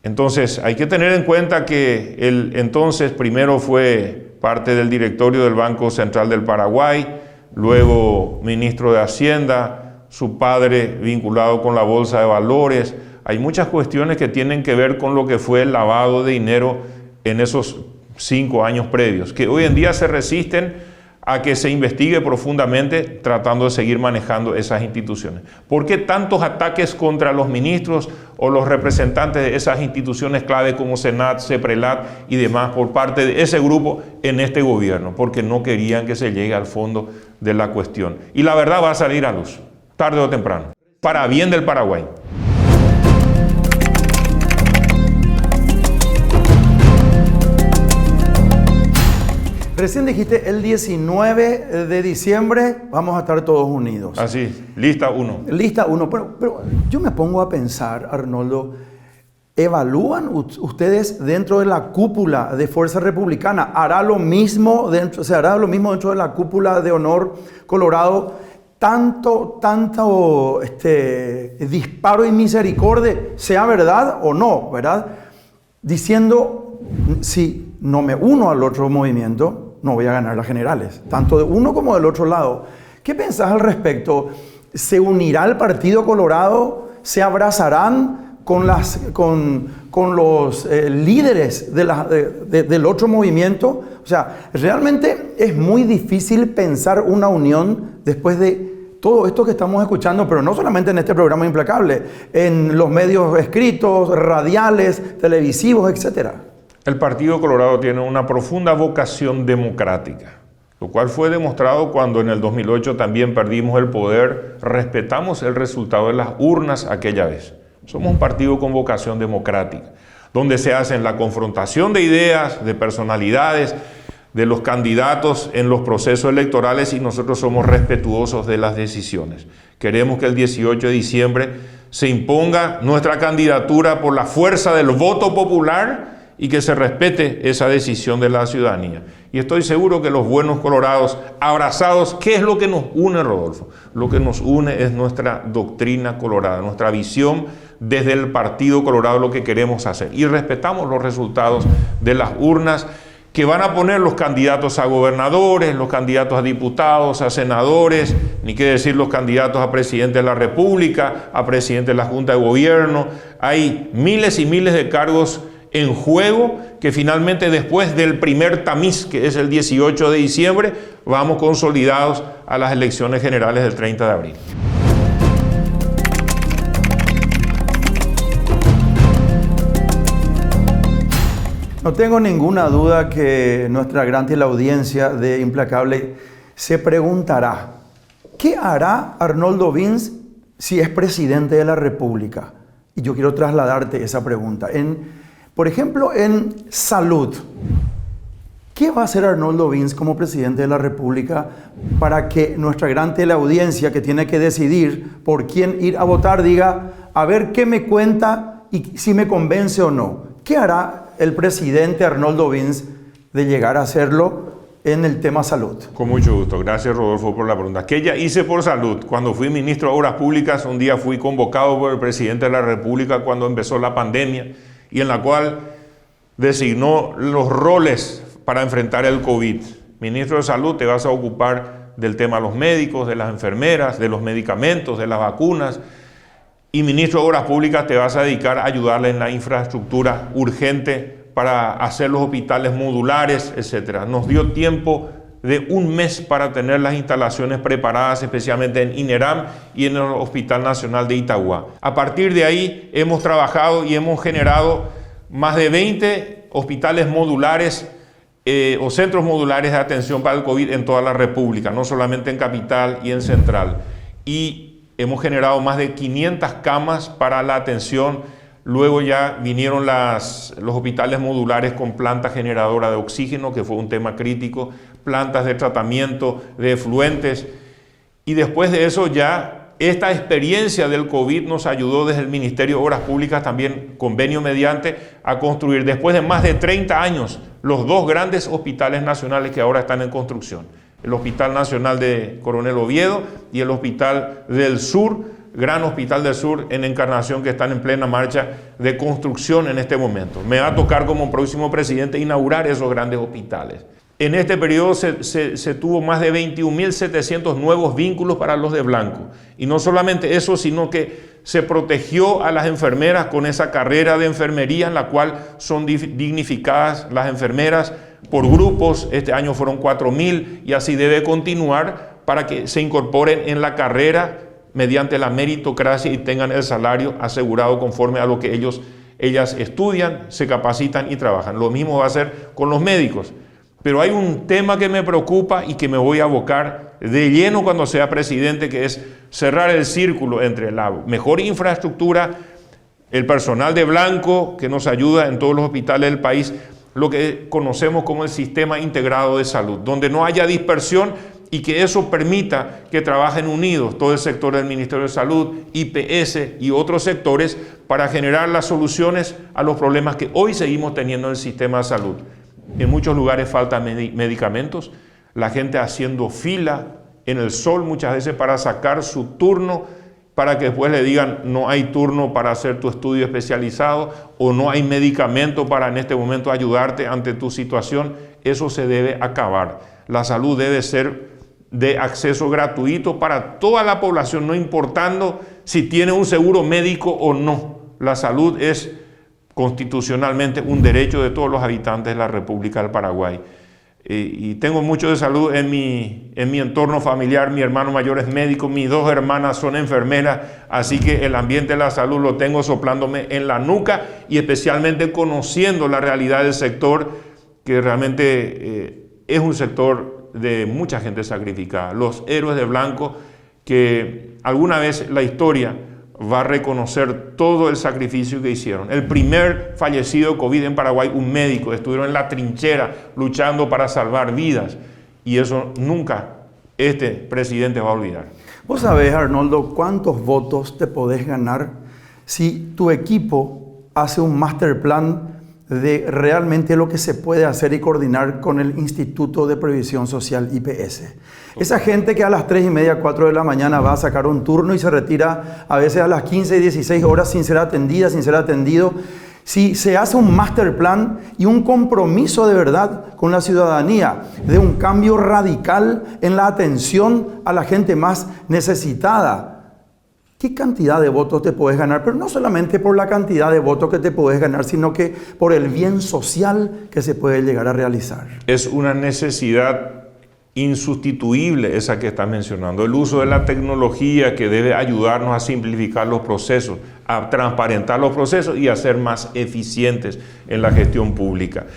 Entonces hay que tener en cuenta que él entonces primero fue parte del directorio del Banco Central del Paraguay, luego ministro de Hacienda, su padre vinculado con la Bolsa de Valores. Hay muchas cuestiones que tienen que ver con lo que fue el lavado de dinero en esos 5 años previos, que hoy en día se resisten a que se investigue profundamente tratando de seguir manejando esas instituciones. ¿Por qué tantos ataques contra los ministros o los representantes de esas instituciones clave como SENAT, CEPRELAD y demás por parte de ese grupo en este gobierno? Porque no querían que se llegue al fondo de la cuestión. Y la verdad va a salir a luz, tarde o temprano, para bien del Paraguay. Recién dijiste, el 19 de diciembre vamos a estar todos unidos. Así, lista 1. Lista 1, pero yo me pongo a pensar, Arnoldo, ¿evalúan ustedes dentro de la cúpula de Fuerza Republicana? ¿Se hará lo mismo dentro de la cúpula de Honor Colorado? Tanto disparo y misericordia, sea verdad o no, ¿verdad? Diciendo, si no me uno al otro movimiento, no voy a ganar las generales, tanto de uno como del otro lado. ¿Qué pensás al respecto? ¿Se unirá el Partido Colorado? ¿Se abrazarán con los líderes del otro movimiento? O sea, realmente es muy difícil pensar una unión después de todo esto que estamos escuchando, pero no solamente en este programa Implacable, en los medios escritos, radiales, televisivos, etcétera. El Partido Colorado tiene una profunda vocación democrática, lo cual fue demostrado cuando en el 2008 también perdimos el poder, respetamos el resultado de las urnas aquella vez. Somos un partido con vocación democrática, donde se hacen la confrontación de ideas, de personalidades, de los candidatos en los procesos electorales, y nosotros somos respetuosos de las decisiones. Queremos que el 18 de diciembre se imponga nuestra candidatura por la fuerza del voto popular y que se respete esa decisión de la ciudadanía. Y estoy seguro que los buenos colorados, abrazados, ¿qué es lo que nos une, Rodolfo? Lo que nos une es nuestra doctrina colorada, nuestra visión desde el Partido Colorado, lo que queremos hacer. Y respetamos los resultados de las urnas que van a poner los candidatos a gobernadores, los candidatos a diputados, a senadores, ni qué decir los candidatos a presidente de la República, a presidente de la Junta de Gobierno. Hay miles y miles de cargos en juego que finalmente, después del primer tamiz, que es el 18 de diciembre, vamos consolidados a las elecciones generales del 30 de abril. No tengo ninguna duda que nuestra gran teleaudiencia de Implacable se preguntará, ¿qué hará Arnoldo Vins si es presidente de la República? Y yo quiero trasladarte esa pregunta. Por ejemplo, en salud, ¿Qué va a hacer Arnoldo Vince como presidente de la República para que nuestra gran teleaudiencia que tiene que decidir por quién ir a votar diga, a ver qué me cuenta y si me convence o no? ¿Qué hará el presidente Arnoldo Vince de llegar a hacerlo en el tema salud? Con mucho gusto. Gracias, Rodolfo, por la pregunta. ¿Qué ya hice por salud? Cuando fui ministro de Obras Públicas, un día fui convocado por el presidente de la República cuando empezó la pandemia y en la cual designó los roles para enfrentar el COVID. Ministro de Salud, te vas a ocupar del tema de los médicos, de las enfermeras, de los medicamentos, de las vacunas. Y ministro de Obras Públicas, te vas a dedicar a ayudarle en la infraestructura urgente para hacer los hospitales modulares, etc. Nos dio tiempo de un mes para tener las instalaciones preparadas, especialmente en INERAM y en el Hospital Nacional de Itagua. A partir de ahí hemos trabajado y hemos generado más de 20 hospitales modulares o centros modulares de atención para el COVID en toda la República, no solamente en Capital y en Central. Y hemos generado más de 500 camas para la atención. Luego ya vinieron los hospitales modulares con planta generadora de oxígeno, que fue un tema crítico, plantas de tratamiento de efluentes. Y después de eso ya esta experiencia del COVID nos ayudó desde el Ministerio de Obras Públicas, también convenio mediante, a construir después de más de 30 años los dos grandes hospitales nacionales que ahora están en construcción. El Hospital Nacional de Coronel Oviedo y el Hospital del Sur, Gran Hospital del Sur en Encarnación, que están en plena marcha de construcción en este momento. Me va a tocar como próximo presidente inaugurar esos grandes hospitales. En este periodo se tuvo más de 21.700 nuevos vínculos para los de blanco. Y no solamente eso, sino que se protegió a las enfermeras con esa carrera de enfermería en la cual son dignificadas las enfermeras por grupos. Este año fueron 4.000 y así debe continuar para que se incorporen en la carrera mediante la meritocracia y tengan el salario asegurado conforme a lo que ellas estudian, se capacitan y trabajan. Lo mismo va a ser con los médicos. Pero hay un tema que me preocupa y que me voy a abocar de lleno cuando sea presidente, que es cerrar el círculo entre la mejor infraestructura, el personal de blanco que nos ayuda en todos los hospitales del país, lo que conocemos como el sistema integrado de salud, donde no haya dispersión y que eso permita que trabajen unidos todo el sector del Ministerio de Salud, IPS y otros sectores para generar las soluciones a los problemas que hoy seguimos teniendo en el sistema de salud. En muchos lugares faltan medicamentos, la gente haciendo fila en el sol muchas veces para sacar su turno, para que después le digan no hay turno para hacer tu estudio especializado o no hay medicamento para en este momento ayudarte ante tu situación. Eso se debe acabar. La salud debe ser de acceso gratuito para toda la población, no importando si tiene un seguro médico o no. La salud es constitucionalmente un derecho de todos los habitantes de la República del Paraguay. Y tengo mucho de salud en mi entorno familiar. Mi hermano mayor es médico, mis dos hermanas son enfermeras, así que el ambiente de la salud lo tengo soplándome en la nuca y especialmente conociendo la realidad del sector, que realmente es un sector de mucha gente sacrificada. Los héroes de blanco, que alguna vez la historia va a reconocer todo el sacrificio que hicieron. El primer fallecido de COVID en Paraguay, un médico, estuvieron en la trinchera luchando para salvar vidas y eso nunca este presidente va a olvidar. Vos sabés, Arnoldo, cuántos votos te podés ganar si tu equipo hace un master plan de realmente lo que se puede hacer y coordinar con el Instituto de Previsión Social IPS. Esa gente que a las 3:30, 4 de la mañana va a sacar un turno y se retira a veces a las 15 y 16 horas sin ser atendida, sin ser atendido. Si se hace un master plan y un compromiso de verdad con la ciudadanía de un cambio radical en la atención a la gente más necesitada, ¿qué cantidad de votos te puedes ganar? Pero no solamente por la cantidad de votos que te puedes ganar, sino que por el bien social que se puede llegar a realizar. Es una necesidad insustituible esa que estás mencionando. El uso de la tecnología que debe ayudarnos a simplificar los procesos, a transparentar los procesos y a ser más eficientes en la gestión pública.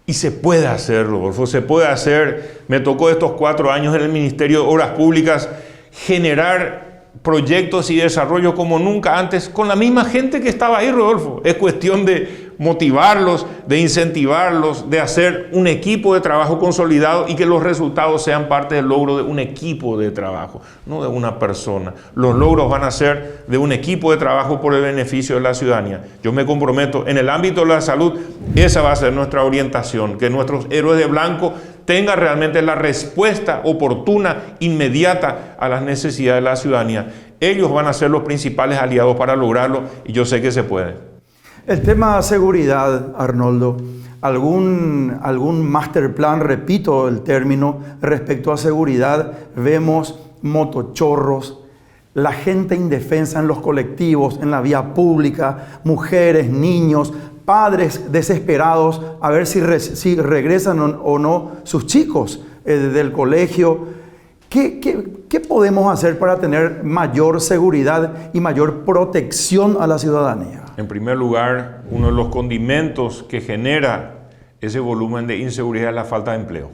Y se puede hacer, Rodolfo, se puede hacer. Me tocó estos 4 años en el Ministerio de Obras Públicas generar proyectos y desarrollo como nunca antes, con la misma gente que estaba ahí, Rodolfo. Es cuestión de motivarlos, de incentivarlos, de hacer un equipo de trabajo consolidado y que los resultados sean parte del logro de un equipo de trabajo, no de una persona. Los logros van a ser de un equipo de trabajo por el beneficio de la ciudadanía. Yo me comprometo en el ámbito de la salud, esa va a ser nuestra orientación, que nuestros héroes de blanco tengan realmente la respuesta oportuna, inmediata a las necesidades de la ciudadanía. Ellos van a ser los principales aliados para lograrlo y yo sé que se puede. El tema de seguridad, Arnoldo, algún master plan, repito el término, respecto a seguridad, vemos motochorros, la gente indefensa en los colectivos, en la vía pública, mujeres, niños, padres desesperados a ver si regresan o no sus chicos del colegio. ¿Qué podemos hacer para tener mayor seguridad y mayor protección a la ciudadanía? En primer lugar, uno de los condimentos que genera ese volumen de inseguridad es la falta de empleo.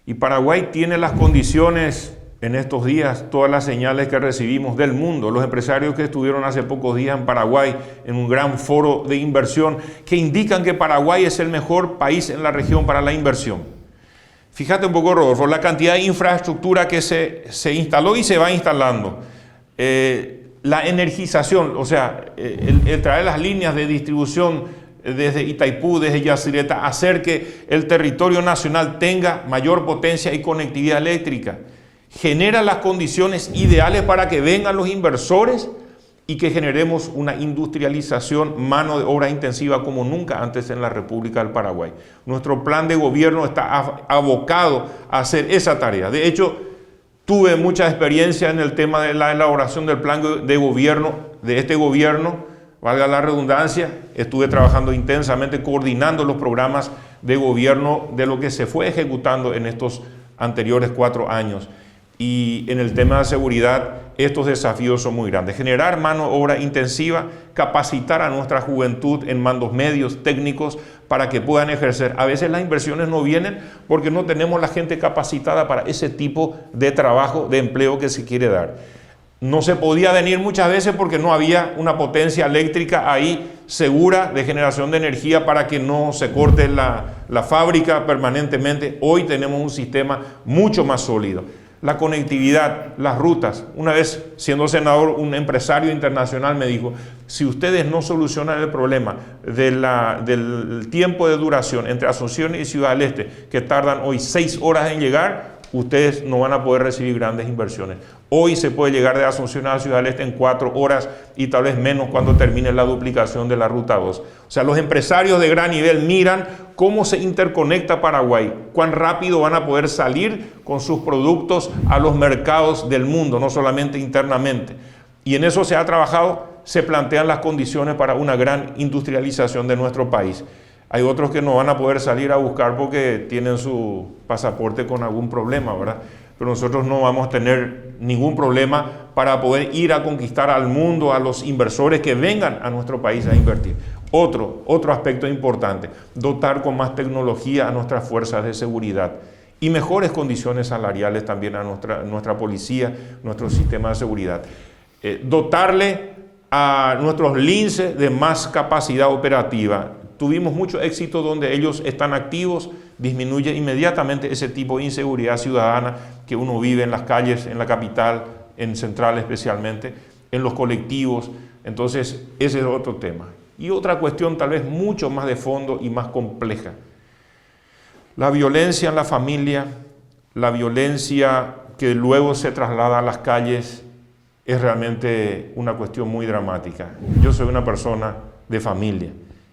Y Paraguay tiene las condiciones en estos días, todas las señales que recibimos del mundo, los empresarios que estuvieron hace pocos días en Paraguay en un gran foro de inversión, que indican que Paraguay es el mejor país en la región para la inversión. Fíjate un poco, Rodolfo, la cantidad de infraestructura que se instaló y se va instalando. La energización, o sea, el traer las líneas de distribución desde Itaipú, desde Yacyretá, hacer que el territorio nacional tenga mayor potencia y conectividad eléctrica, genera las condiciones ideales para que vengan los inversores y que generemos una industrialización, mano de obra intensiva como nunca antes en la República del Paraguay. Nuestro plan de gobierno está abocado a hacer esa tarea. De hecho, tuve mucha experiencia en el tema de la elaboración del plan de gobierno, de este gobierno, valga la redundancia. Estuve trabajando intensamente, coordinando los programas de gobierno de lo que se fue ejecutando en estos anteriores 4 años. Y en el tema de seguridad, estos desafíos son muy grandes. Generar mano de obra intensiva, capacitar a nuestra juventud en mandos medios, técnicos, para que puedan ejercer. A veces las inversiones no vienen porque no tenemos la gente capacitada para ese tipo de trabajo, de empleo que se quiere dar. No se podía venir muchas veces porque no había una potencia eléctrica ahí segura de generación de energía para que no se corte la fábrica permanentemente. Hoy tenemos un sistema mucho más sólido. La conectividad, las rutas. Una vez, siendo senador, un empresario internacional me dijo, si ustedes no solucionan el problema del tiempo de duración entre Asunción y Ciudad del Este, que tardan hoy 6 horas en llegar, ustedes no van a poder recibir grandes inversiones. Hoy se puede llegar de Asunción a Ciudad del Este en 4 horas y tal vez menos cuando termine la duplicación de la Ruta 2. O sea, los empresarios de gran nivel miran cómo se interconecta Paraguay, cuán rápido van a poder salir con sus productos a los mercados del mundo, no solamente internamente. Y en eso se ha trabajado, se plantean las condiciones para una gran industrialización de nuestro país. Hay otros que no van a poder salir a buscar porque tienen su pasaporte con algún problema, ¿verdad? Pero nosotros no vamos a tener ningún problema para poder ir a conquistar al mundo, a los inversores que vengan a nuestro país a invertir. Otro aspecto importante, dotar con más tecnología a nuestras fuerzas de seguridad y mejores condiciones salariales también a nuestra policía, nuestro sistema de seguridad. Dotarle a nuestros linces de más capacidad operativa. Tuvimos mucho éxito donde ellos están activos, disminuye inmediatamente ese tipo de inseguridad ciudadana que uno vive en las calles, en la capital, en Central especialmente, en los colectivos. Entonces, ese es otro tema. Y otra cuestión tal vez mucho más de fondo y más compleja. La violencia en la familia, la violencia que luego se traslada a las calles, es realmente una cuestión muy dramática. Yo soy una persona de familia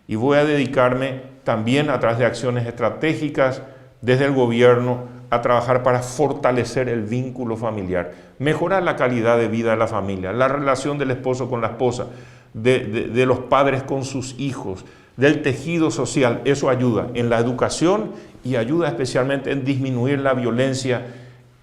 y voy a dedicarme también a través de acciones estratégicas desde el gobierno a trabajar para fortalecer el vínculo familiar, mejorar la calidad de vida de la familia, la relación del esposo con la esposa, de los padres con sus hijos, del tejido social. Eso ayuda en la educación y ayuda especialmente en disminuir la violencia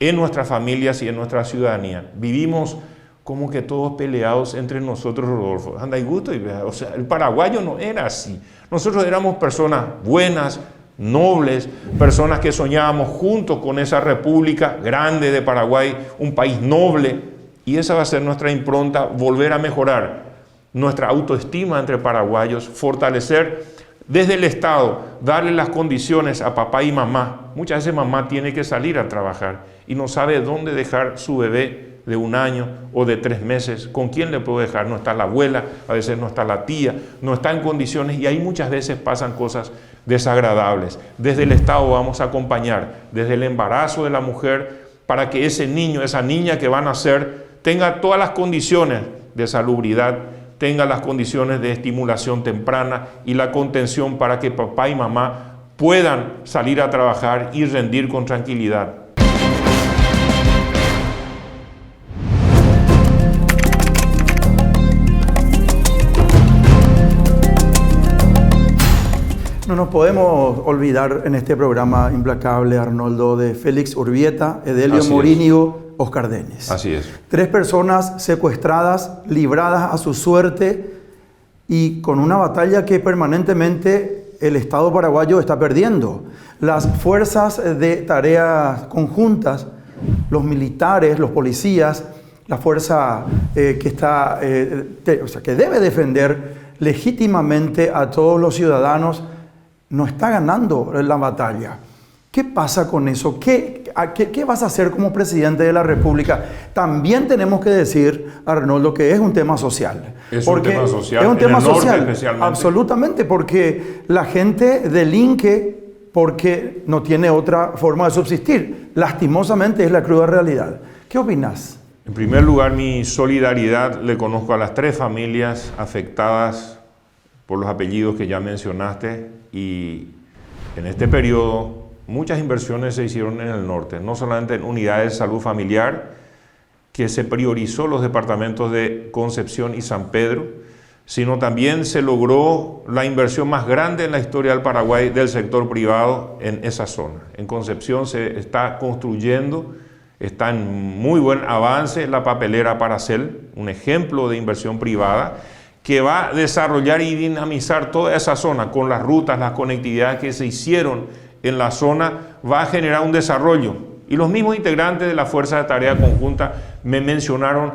en nuestras familias y en nuestra ciudadanía. Vivimos como que todos peleados entre nosotros, Rodolfo. Anda y gusto, o sea, el paraguayo no era así. Nosotros éramos personas buenas, nobles, personas que soñábamos juntos con esa república grande de Paraguay, un país noble, y esa va a ser nuestra impronta, volver a mejorar nuestra autoestima entre paraguayos, fortalecer desde el Estado, darle las condiciones a papá y mamá. Muchas veces mamá tiene que salir a trabajar y no sabe dónde dejar su bebé de 1 año o de 3 meses. ¿Con quién le puedo dejar? No está la abuela, a veces no está la tía, no está en condiciones, y ahí muchas veces pasan cosas desagradables. Desde el Estado vamos a acompañar desde el embarazo de la mujer para que ese niño, esa niña que va a nacer tenga todas las condiciones de salubridad, tenga las condiciones de estimulación temprana y la contención para que papá y mamá puedan salir a trabajar y rendir con tranquilidad. No nos podemos olvidar en este programa implacable, Arnoldo, de Félix Urbieta, Edelio Morínigo, Oscar Dennis. Así es. 3 personas secuestradas, libradas a su suerte y con una batalla que permanentemente el Estado paraguayo está perdiendo. Las fuerzas de tareas conjuntas, los militares, los policías, la fuerza que debe defender legítimamente a todos los ciudadanos, no está ganando la batalla. ¿Qué pasa con eso? ¿Qué vas a hacer como presidente de la República? También tenemos que decir, Arnoldo, que es un tema social. Es un tema social. Es un tema social, especialmente. Absolutamente, porque la gente delinque porque no tiene otra forma de subsistir. Lastimosamente es la cruda realidad. ¿Qué opinas? En primer lugar, mi solidaridad le conozco a las 3 familias afectadas por los apellidos que ya mencionaste, y en este periodo muchas inversiones se hicieron en el norte, no solamente en unidades de salud familiar, que se priorizó los departamentos de Concepción y San Pedro, sino también se logró la inversión más grande en la historia del Paraguay del sector privado en esa zona. En Concepción se está construyendo, está en muy buen avance la papelera Paracel, un ejemplo de inversión privada, que va a desarrollar y dinamizar toda esa zona con las rutas, las conectividades que se hicieron en la zona, va a generar un desarrollo. Y los mismos integrantes de la Fuerza de Tarea Conjunta me mencionaron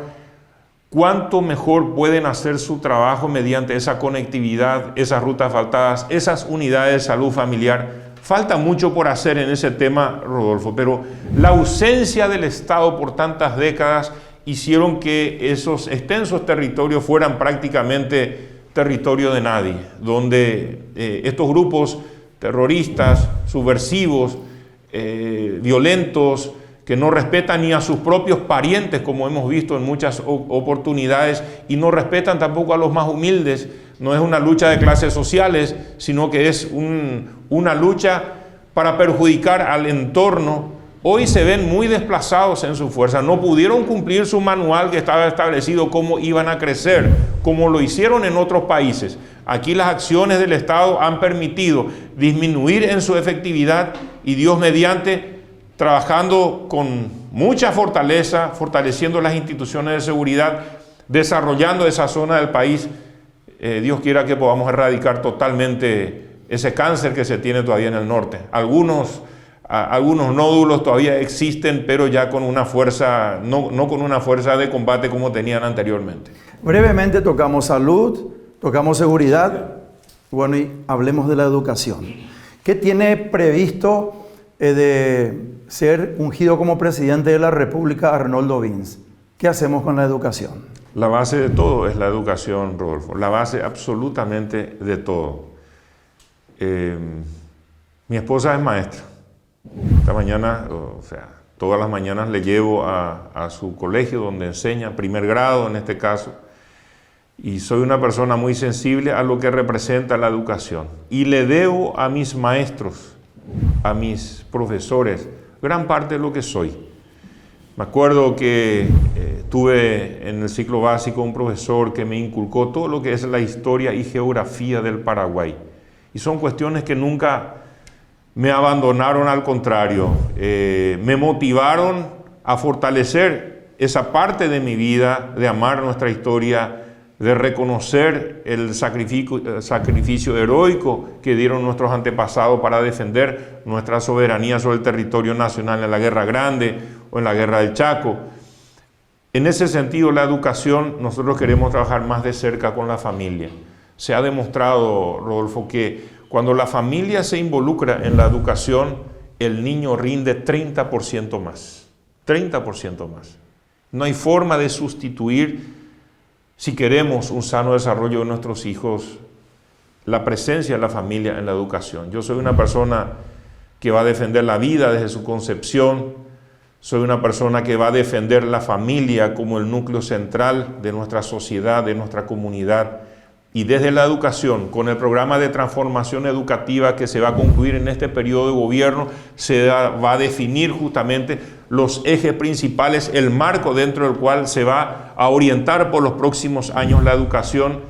cuánto mejor pueden hacer su trabajo mediante esa conectividad, esas rutas asfaltadas, esas unidades de salud familiar. Falta mucho por hacer en ese tema, Rodolfo, pero la ausencia del Estado por tantas décadas hicieron que esos extensos territorios fueran prácticamente territorio de nadie, donde estos grupos terroristas, subversivos, violentos, que no respetan ni a sus propios parientes, como hemos visto en muchas oportunidades, y no respetan tampoco a los más humildes. No es una lucha de clases sociales, sino que es una lucha para perjudicar al entorno. Hoy se ven muy desplazados en su fuerza, no pudieron cumplir su manual que estaba establecido cómo iban a crecer, como lo hicieron en otros países. Aquí las acciones del Estado han permitido disminuir en su efectividad y Dios mediante, trabajando con mucha fortaleza, fortaleciendo las instituciones de seguridad, desarrollando esa zona del país, Dios quiera que podamos erradicar totalmente ese cáncer que se tiene todavía en el norte. Algunos nódulos todavía existen, pero ya con una fuerza, no con una fuerza de combate como tenían anteriormente. Brevemente tocamos salud, tocamos seguridad, bueno, y hablemos de la educación. ¿Qué tiene previsto de ser ungido como presidente de la República Arnoldo Vins? ¿Qué hacemos con la educación? La base de todo es la educación, Rodolfo, la base absolutamente de todo. Mi esposa es maestra. Esta mañana, todas las mañanas le llevo a su colegio donde enseña, primer grado en este caso, y soy una persona muy sensible a lo que representa la educación. Y le debo a mis maestros, a mis profesores, gran parte de lo que soy. Me acuerdo que tuve en el ciclo básico un profesor que me inculcó todo lo que es la historia y geografía del Paraguay. Y son cuestiones que nunca me abandonaron, al contrario, me motivaron a fortalecer esa parte de mi vida, de amar nuestra historia, de reconocer el sacrificio heroico que dieron nuestros antepasados para defender nuestra soberanía sobre el territorio nacional en la Guerra Grande o en la Guerra del Chaco. En ese sentido, la educación, nosotros queremos trabajar más de cerca con la familia. Se ha demostrado, Rodolfo, que cuando la familia se involucra en la educación, el niño rinde 30% más. 30% más. No hay forma de sustituir, si queremos un sano desarrollo de nuestros hijos, la presencia de la familia en la educación. Yo soy una persona que va a defender la vida desde su concepción. Soy una persona que va a defender la familia como el núcleo central de nuestra sociedad, de nuestra comunidad. Y desde la educación, con el programa de transformación educativa que se va a concluir en este periodo de gobierno, se va a definir justamente los ejes principales, el marco dentro del cual se va a orientar por los próximos años la educación.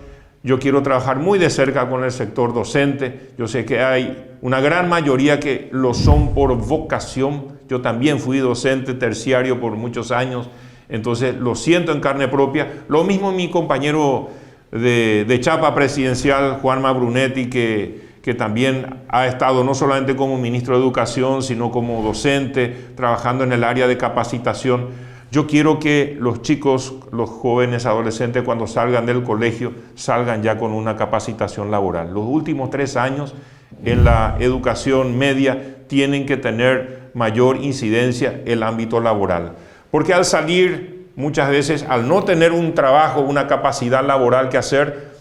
Yo quiero trabajar muy de cerca con el sector docente. Yo sé que hay una gran mayoría que lo son por vocación. Yo también fui docente terciario por muchos años, entonces lo siento en carne propia. Lo mismo mi compañero de chapa presidencial, Juanma Brunetti, que también ha estado no solamente como ministro de Educación, sino como docente, trabajando en el área de capacitación. Yo quiero que los chicos, los jóvenes adolescentes, cuando salgan del colegio, salgan ya con una capacitación laboral. Los últimos 3 años en la educación media tienen que tener mayor incidencia el ámbito laboral. Porque al salir, muchas veces, al no tener un trabajo, una capacidad laboral que hacer,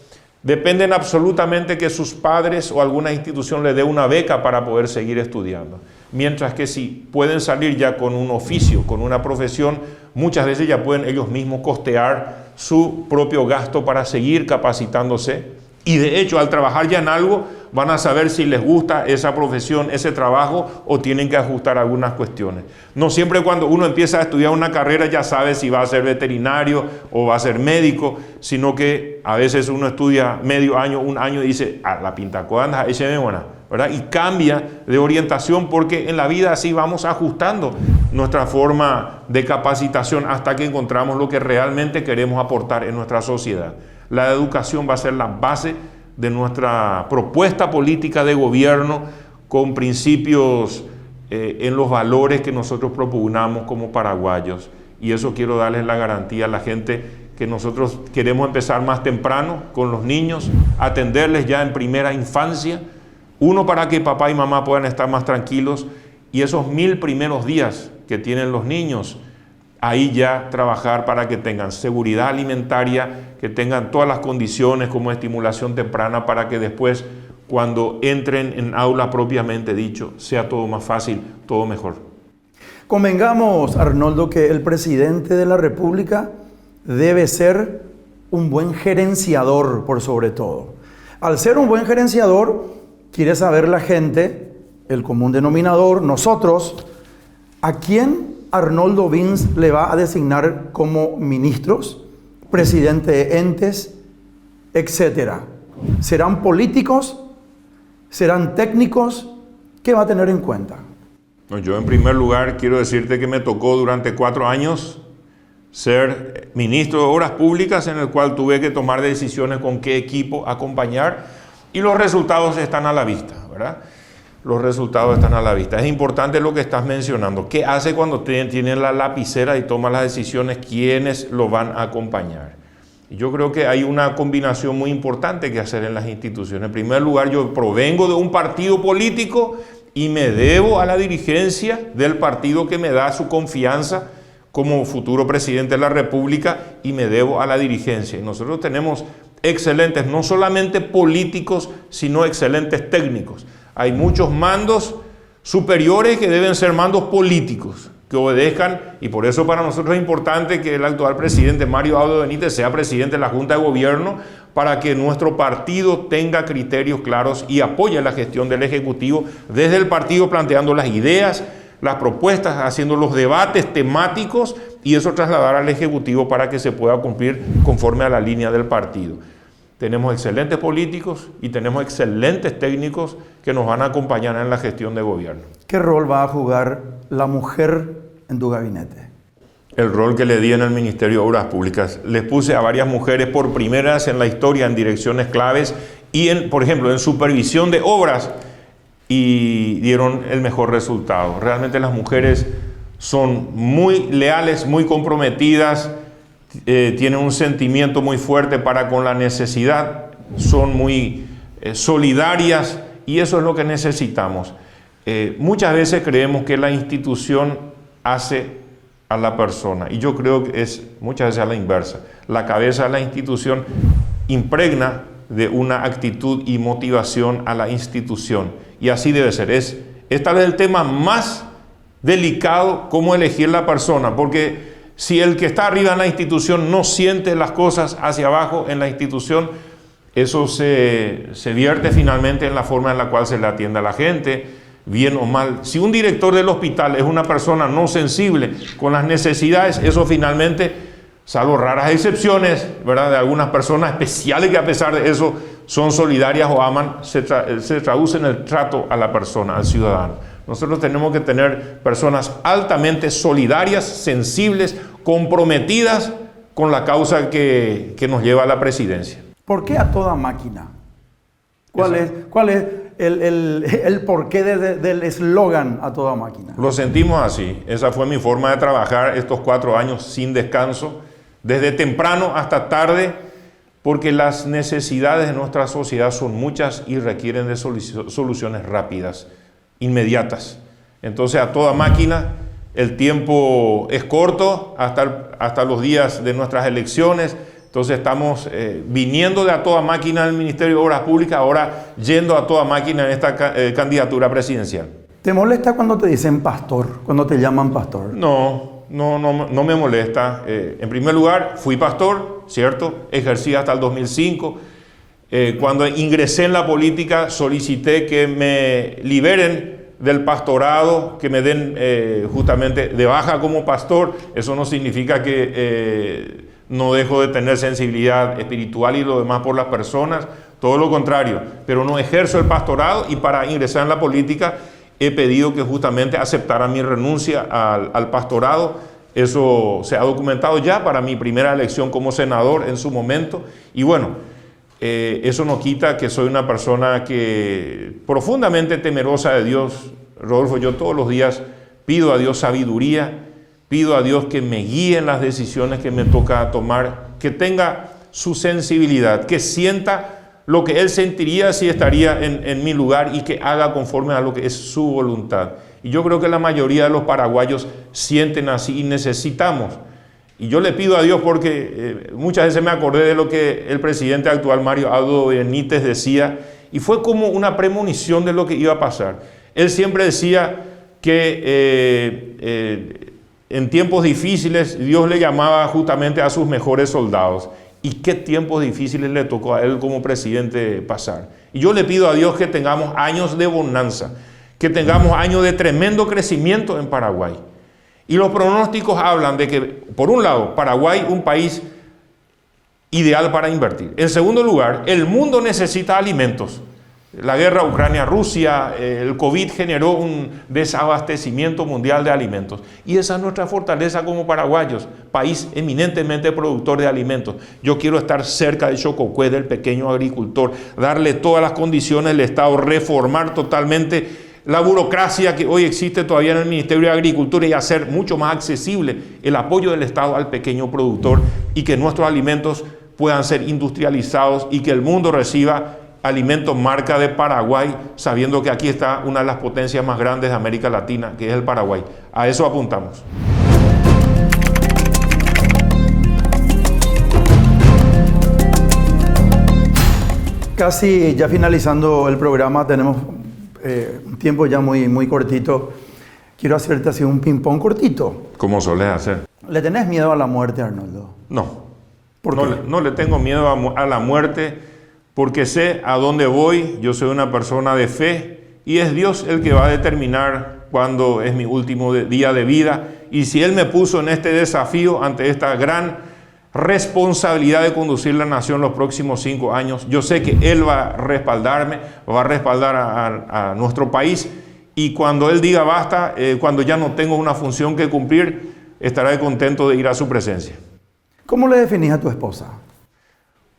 dependen absolutamente que sus padres o alguna institución les dé una beca para poder seguir estudiando. Mientras que si pueden salir ya con un oficio, con una profesión, muchas veces ya pueden ellos mismos costear su propio gasto para seguir capacitándose. Y de hecho, al trabajar ya en algo, van a saber si les gusta esa profesión, ese trabajo, o tienen que ajustar algunas cuestiones. No siempre cuando uno empieza a estudiar una carrera ya sabe si va a ser veterinario o va a ser médico, sino que a veces uno estudia medio año, un año y dice, la pintacoanda, ese es buena, ¿verdad? Y cambia de orientación porque en la vida así vamos ajustando nuestra forma de capacitación hasta que encontramos lo que realmente queremos aportar en nuestra sociedad. La educación va a ser la base de nuestra propuesta política de gobierno con principios en los valores que nosotros propugnamos como paraguayos. Y eso quiero darles la garantía a la gente que nosotros queremos empezar más temprano con los niños, atenderles ya en primera infancia, uno para que papá y mamá puedan estar más tranquilos y esos 1000 primeros días que tienen los niños, ahí ya trabajar para que tengan seguridad alimentaria, que tengan todas las condiciones como estimulación temprana para que después, cuando entren en aula propiamente dicho, sea todo más fácil, todo mejor. Convengamos, Arnoldo, que el presidente de la República debe ser un buen gerenciador por sobre todo. Al ser un buen gerenciador, quiere saber la gente, el común denominador, nosotros, ¿a quién Arnoldo Vins le va a designar como ministros, presidente de entes, etcétera? ¿Serán políticos? ¿Serán técnicos? ¿Qué va a tener en cuenta? Yo en primer lugar quiero decirte que me tocó durante 4 años ser ministro de Obras Públicas, en el cual tuve que tomar decisiones con qué equipo acompañar y los resultados están a la vista, ¿verdad? Los resultados están a la vista. Es importante lo que estás mencionando. ¿Qué hace cuando tienen la lapicera y toman las decisiones? ¿Quiénes lo van a acompañar? Y yo creo que hay una combinación muy importante que hacer en las instituciones. En primer lugar, yo provengo de un partido político y me debo a la dirigencia del partido que me da su confianza como futuro presidente de la República y me debo a la dirigencia. Y nosotros tenemos excelentes, no solamente políticos, sino excelentes técnicos. Hay muchos mandos superiores que deben ser mandos políticos, que obedezcan, y por eso para nosotros es importante que el actual presidente Mario Abdo Benítez sea presidente de la Junta de Gobierno para que nuestro partido tenga criterios claros y apoye la gestión del Ejecutivo desde el partido planteando las ideas, las propuestas, haciendo los debates temáticos y eso trasladar al Ejecutivo para que se pueda cumplir conforme a la línea del partido. Tenemos excelentes políticos y tenemos excelentes técnicos que nos van a acompañar en la gestión de gobierno. ¿Qué rol va a jugar la mujer en tu gabinete? El rol que le di en el Ministerio de Obras Públicas. Les puse a varias mujeres por primera vez en la historia en direcciones claves y, por ejemplo, en supervisión de obras y dieron el mejor resultado. Realmente las mujeres son muy leales, muy comprometidas, tienen un sentimiento muy fuerte para con la necesidad, son muy solidarias, y eso es lo que necesitamos. Muchas veces creemos que la institución hace a la persona, y yo creo que es muchas veces a la inversa. La cabeza de la institución impregna de una actitud y motivación a la institución, y así debe ser. Es tal vez el tema más delicado, cómo elegir la persona, porque si el que está arriba en la institución no siente las cosas hacia abajo en la institución, eso se vierte finalmente en la forma en la cual se le atiende a la gente, bien o mal. Si un director del hospital es una persona no sensible con las necesidades, eso finalmente, salvo raras excepciones, ¿verdad?, de algunas personas especiales que a pesar de eso son solidarias o aman, se traduce en el trato a la persona, al ciudadano. Nosotros tenemos que tener personas altamente solidarias, sensibles, comprometidas con la causa que nos lleva a la presidencia. ¿Por qué a toda máquina? ¿Cuál es el porqué del eslogan a toda máquina? Lo sentimos así. Esa fue mi forma de trabajar estos 4 años sin descanso, desde temprano hasta tarde, porque las necesidades de nuestra sociedad son muchas y requieren de soluciones rápidas, inmediatas. Entonces, a toda máquina, el tiempo es corto hasta los días de nuestras elecciones. Entonces estamos viniendo de a toda máquina del Ministerio de Obras Públicas, ahora yendo a toda máquina en esta candidatura presidencial. ¿Te molesta cuando te dicen pastor, cuando te llaman pastor? No me molesta. En primer lugar, fui pastor, ¿cierto? Ejercí hasta el 2005. Cuando ingresé en la política, solicité que me liberen del pastorado, que me den justamente de baja como pastor. Eso no significa que no dejo de tener sensibilidad espiritual y lo demás por las personas, todo lo contrario, pero no ejerzo el pastorado, y para ingresar en la política he pedido que justamente aceptaran mi renuncia al pastorado. Eso se ha documentado ya para mi primera elección como senador en su momento, y bueno, eso no quita que soy una persona que profundamente temerosa de Dios. Rodolfo, yo todos los días pido a Dios sabiduría, pido a Dios que me guíe en las decisiones que me toca tomar, que tenga su sensibilidad, que sienta lo que Él sentiría si estaría en mi lugar, y que haga conforme a lo que es su voluntad. Y yo creo que la mayoría de los paraguayos sienten así, y necesitamos. Y yo le pido a Dios porque muchas veces me acordé de lo que el presidente actual, Mario Abdo Benítez, decía, y fue como una premonición de lo que iba a pasar. Él siempre decía que en tiempos difíciles Dios le llamaba justamente a sus mejores soldados. ¿Y qué tiempos difíciles le tocó a él como presidente pasar? Y yo le pido a Dios que tengamos años de bonanza, que tengamos años de tremendo crecimiento en Paraguay. Y los pronósticos hablan de que, por un lado, Paraguay, un país ideal para invertir. En segundo lugar, el mundo necesita alimentos. La guerra Ucrania-Rusia, el COVID generó un desabastecimiento mundial de alimentos. Y esa es nuestra fortaleza como paraguayos, país eminentemente productor de alimentos. Yo quiero estar cerca del Chococue, del pequeño agricultor, darle todas las condiciones del Estado, reformar totalmente la burocracia que hoy existe todavía en el Ministerio de Agricultura, y hacer mucho más accesible el apoyo del Estado al pequeño productor, y que nuestros alimentos puedan ser industrializados y que el mundo reciba alimentos marca de Paraguay, sabiendo que aquí está una de las potencias más grandes de América Latina, que es el Paraguay. A eso apuntamos. Casi ya finalizando el programa, tenemos un tiempo ya muy cortito. Quiero hacerte así un ping-pong cortito. ¿Cómo solés hacer? ¿Le tenés miedo a la muerte, Arnoldo? No. ¿Por qué? No le tengo miedo a la muerte, porque sé a dónde voy. Yo soy una persona de fe, y es Dios el que va a determinar cuándo es mi último día de vida. Y si Él me puso en este desafío, ante esta gran responsabilidad de conducir la nación los próximos 5 años, yo sé que Él va a respaldarme, va a respaldar a nuestro país, y cuando Él diga basta, cuando ya no tengo una función que cumplir, estaré contento de ir a su presencia. ¿Cómo le definís a tu esposa?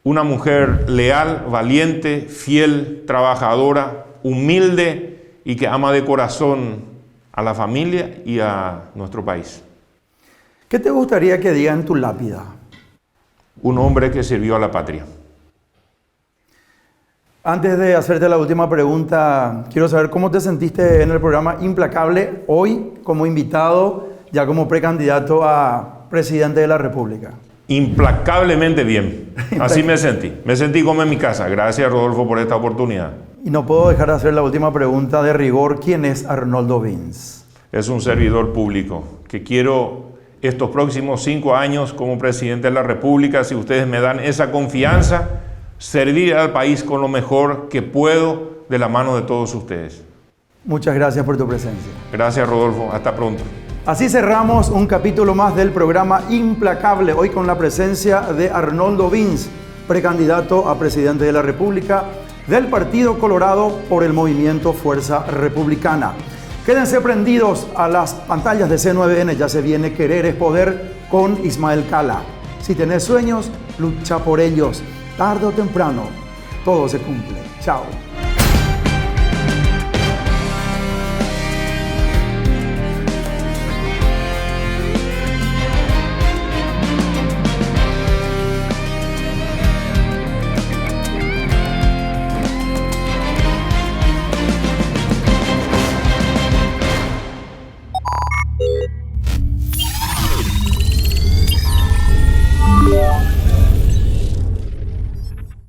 Una mujer leal, valiente, fiel, trabajadora, humilde, y que ama de corazón a la familia y a nuestro país. ¿Qué te gustaría que diga en tu lápida? un hombre que sirvió a la patria. Antes de hacerte la última pregunta, quiero saber cómo te sentiste en el programa Implacable hoy como invitado, ya como precandidato a presidente de la República. Implacablemente bien. Así me sentí. Me sentí como en mi casa. Gracias, Rodolfo, por esta oportunidad. Y no puedo dejar de hacer la última pregunta de rigor. ¿Quién es Arnoldo Vince? Es un servidor público que quiero estos próximos 5 años como presidente de la República, si ustedes me dan esa confianza, servir al país con lo mejor que puedo de la mano de todos ustedes. Muchas gracias por tu presencia. Gracias, Rodolfo. Hasta pronto. Así cerramos un capítulo más del programa Implacable, hoy con la presencia de Arnoldo Vince, precandidato a presidente de la República del Partido Colorado por el Movimiento Fuerza Republicana. Quédense prendidos a las pantallas de C9N, ya se viene Querer es Poder con Ismael Cala. Si tenés sueños, lucha por ellos. Tarde o temprano, todo se cumple. Chao.